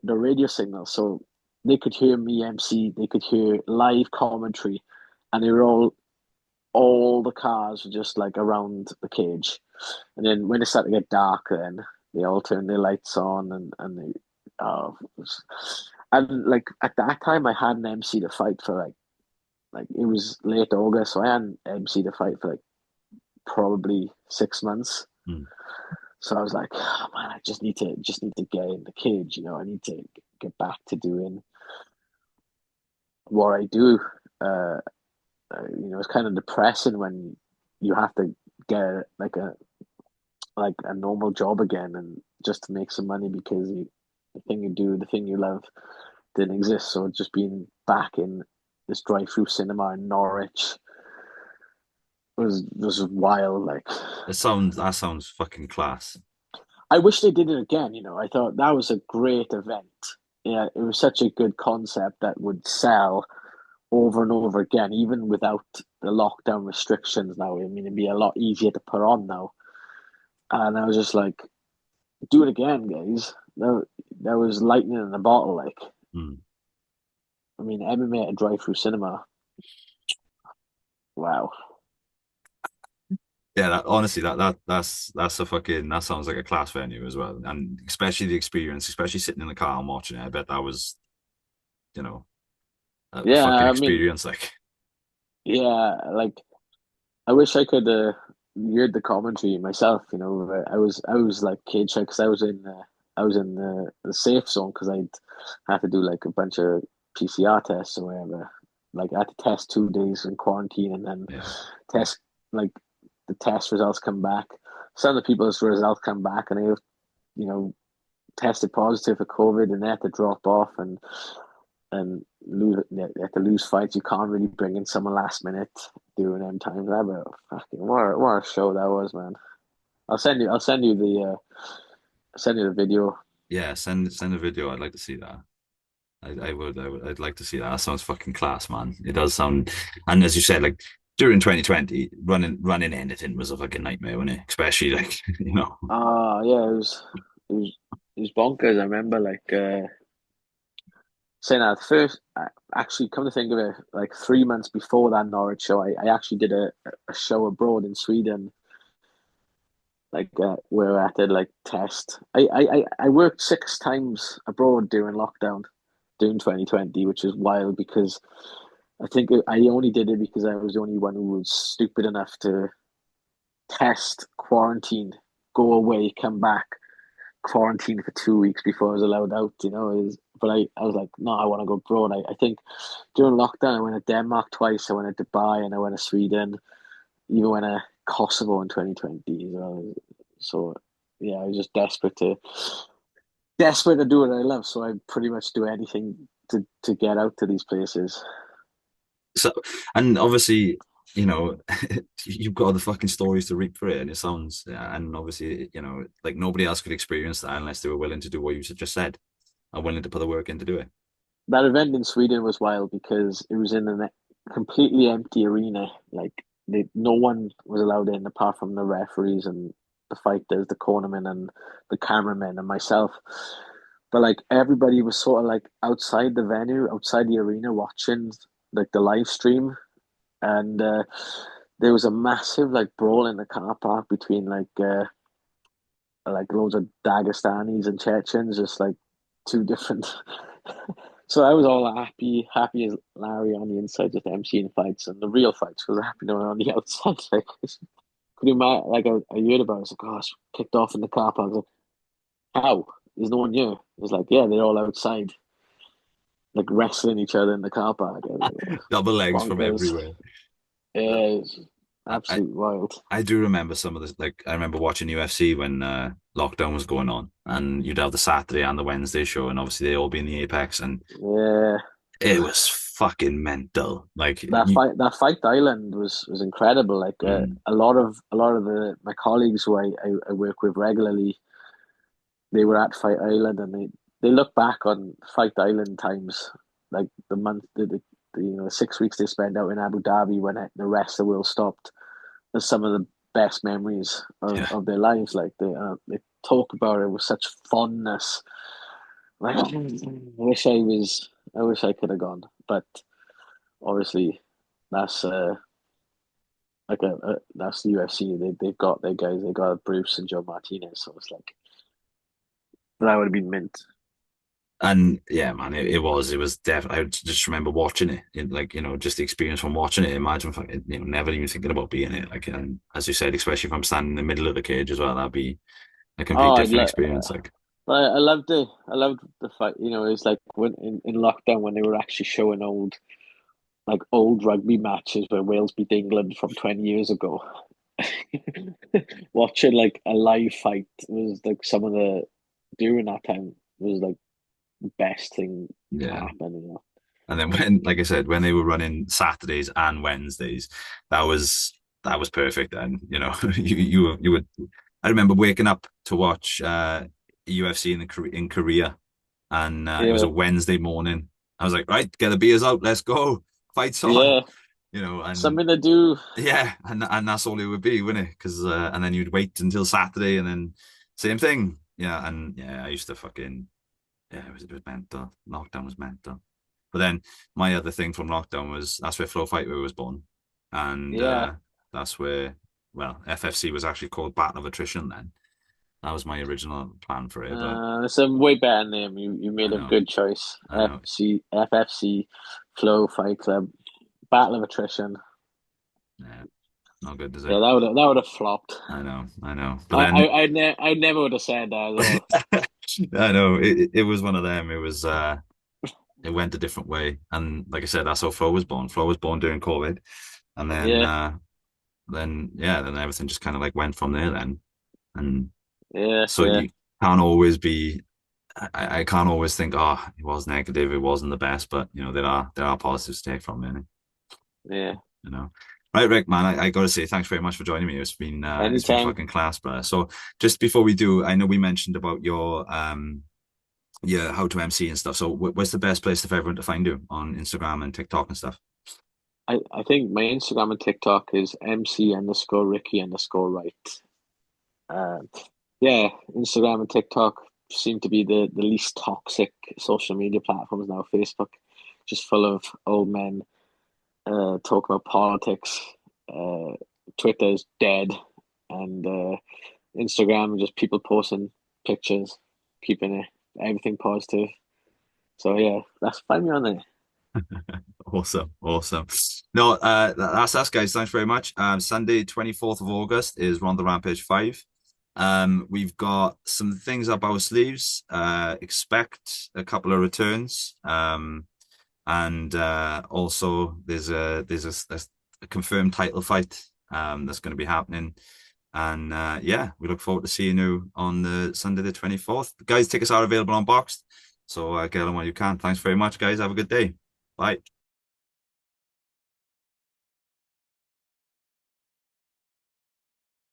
radio signal, so they could hear me MC, they could hear live commentary, and they were all the cars were just like around the cage, and then when it started to get dark, then they all turned their lights on and they and like at that time I hadn't MC a fight for like it was late August, so I hadn't MC a fight for like probably 6 months. Hmm. So I was like, oh, man, I just need to get in the cage, I need to get back to doing what I do. Uh, it's kind of depressing when you have to get like a normal job again and just to make some money because the thing you do, the thing you love, didn't exist. So just being back in this drive-through cinema in Norwich was wild. Like, That sounds fucking class. I wish they did it again. I thought that was a great event. Yeah, it was such a good concept that would sell over and over again, even without the lockdown restrictions now. I mean, it'd be a lot easier to put on now. And I was just like, do it again, guys. That was lightning in a bottle. Like, Hmm. I mean, MMA at a drive-through cinema. Wow. Yeah, honestly, that's a fucking that sounds like a class venue as well, and especially the experience, especially sitting in the car and watching it. I bet that was, you know, a Yeah, fucking I mean, experience. Like, yeah, like I wish I could heard the commentary myself. I was like cage shy because I was in the safe zone because I'd have to do like a bunch of PCR tests or whatever. Like I had to test 2 days in quarantine and then yeah, test like the test results come back. Some of the people's results come back and they you know tested positive for COVID and they had to drop off and they have to lose fights. You can't really bring in someone last minute during them times. But fucking what a show that was, man. I'll send you the video. yeah. Send a video. I'd like to see that. I'd like to see that. That sounds fucking class, man. It does sound, and as you said, like during 2020, running anything was a fucking nightmare, wasn't it? Especially like, Yeah, it was bonkers. I remember like saying that first. Actually, come to think of it, like 3 months before that Norwich show, I actually did a show abroad in Sweden, like where I had to like test. I worked 6 times abroad during lockdown, during 2020, which is wild because I think I only did it because I was the only one who was stupid enough to test, quarantine, go away, come back, quarantine for 2 weeks before I was allowed out. but I was like, no, I want to go abroad. I think during lockdown, I went to Denmark twice. I went to Dubai and I went to Sweden. Even went to Kosovo in 2020 as well. So yeah, I was just desperate to do what I love. So I pretty much do anything to get out to these places. So, and obviously, you know, you've got the fucking stories to reap for it, and it sounds, and obviously, like nobody else could experience that unless they were willing to do what you just said, and willing to put the work in to do it. That event in Sweden was wild because it was in a completely empty arena. Like no one was allowed in apart from the referees and the fighters, the cornermen and the cameramen and myself. But like everybody was sort of like outside the venue, outside the arena, watching like the live stream, and there was a massive like brawl in the car park between like loads of Dagestanis and Chechens, just like two different. So I was all happy as Larry on the inside, just emceeing fights, and the real fights was happening on the outside. Like, could you imagine? Like I heard about it, I was like, gosh, kicked off in the car park. I was like, how? There's no one here. It was like, yeah, they're all outside, like wrestling each other in the car park. I was like, Double legs from bonkers. everywhere. Yeah, it's I, absolute wild. I do remember some of this. Like I remember watching UFC when lockdown was going on, and you'd have the Saturday and the Wednesday show, and obviously they all be in the Apex, and Yeah, it was fucking mental. Like that fight island was incredible. Like mm, a lot of my colleagues who I work with regularly, they were at Fight Island and they look back on Fight Island times, like the month, the 6 weeks they spent out in Abu Dhabi when the rest of the world stopped, as some of the best memories yeah. of their lives. Like they talk about it with such fondness. Like I wish I could have gone, but obviously that's that's the UFC. They've got their guys. They got Bruce and Joe Martinez. So it's like that would have been mint. And yeah, man, it was definitely. I just remember watching it, like just the experience from watching it. Imagine if never even thinking about being it. Like, and as you said, especially if I'm standing in the middle of the cage as well, that'd be a complete Oh, different experience. Like, I loved the fight. You know, it's like when in lockdown when they were actually showing old rugby matches where Wales beat England from 20 years ago. Watching like a live fight was like some of the during that time was like the best thing to yeah. happen. And then when, like I said, when they were running Saturdays and Wednesdays, that was perfect. And you would. I remember waking up to watch UFC in Korea, and it was Yeah, a Wednesday morning. I was like, right, get the beers out, let's go, fights on. yeah, And something to do. yeah, and that's all it would be, wouldn't it? Because and then you'd wait until Saturday, and then same thing. Yeah, and yeah, I used to fucking yeah, it was mental. Lockdown was mental. But then my other thing from lockdown was that's where Fightwear was born, and Yeah, that's where FFC was actually called Battle of Attrition. Then that was my original plan for it, but it's a way better name. You I made a know, good choice. I know, FFC, Flow Fight Club, Battle of Attrition. yeah, not good, is Yeah, it? that would have flopped. I know. But then I never would have said that as well. I know it was one of them. It went a different way, and like I said, that's how Flo was born. Flo was born during COVID, and Yeah, then yeah, then everything just kind of like went from there. Then, and yeah, so yeah, you can't always be. I can't always think, oh, it was negative, it wasn't the best, but there are positives to take from it. yeah. You know. Right, Rick, man, I got to say thanks very much for joining me. It's been Anytime. fucking class, bro. So just before we do, I know we mentioned about your yeah, how to MC and stuff. So where's the best place for everyone to find you on Instagram and TikTok and stuff? I think my Instagram and TikTok is MC_Ricky_Wright. Uh, yeah, Instagram and TikTok seem to be the least toxic social media platforms now. Facebook, just full of old men talk about politics. Uh, Twitter's dead, and Instagram just people posting pictures, keeping everything positive. So yeah, that's find me on there. Awesome, awesome. No, that's us, guys. Thanks very much. Sunday, 24th of August is Rhondda Rampage 5. We've got some things up our sleeves. Expect a couple of returns. And also there's a confirmed title fight that's going to be happening. And yeah, we look forward to seeing you on the Sunday the 24th. Guys, tickets are available on Boxed. So get them while you can. Thanks very much, guys. Have a good day. Bye.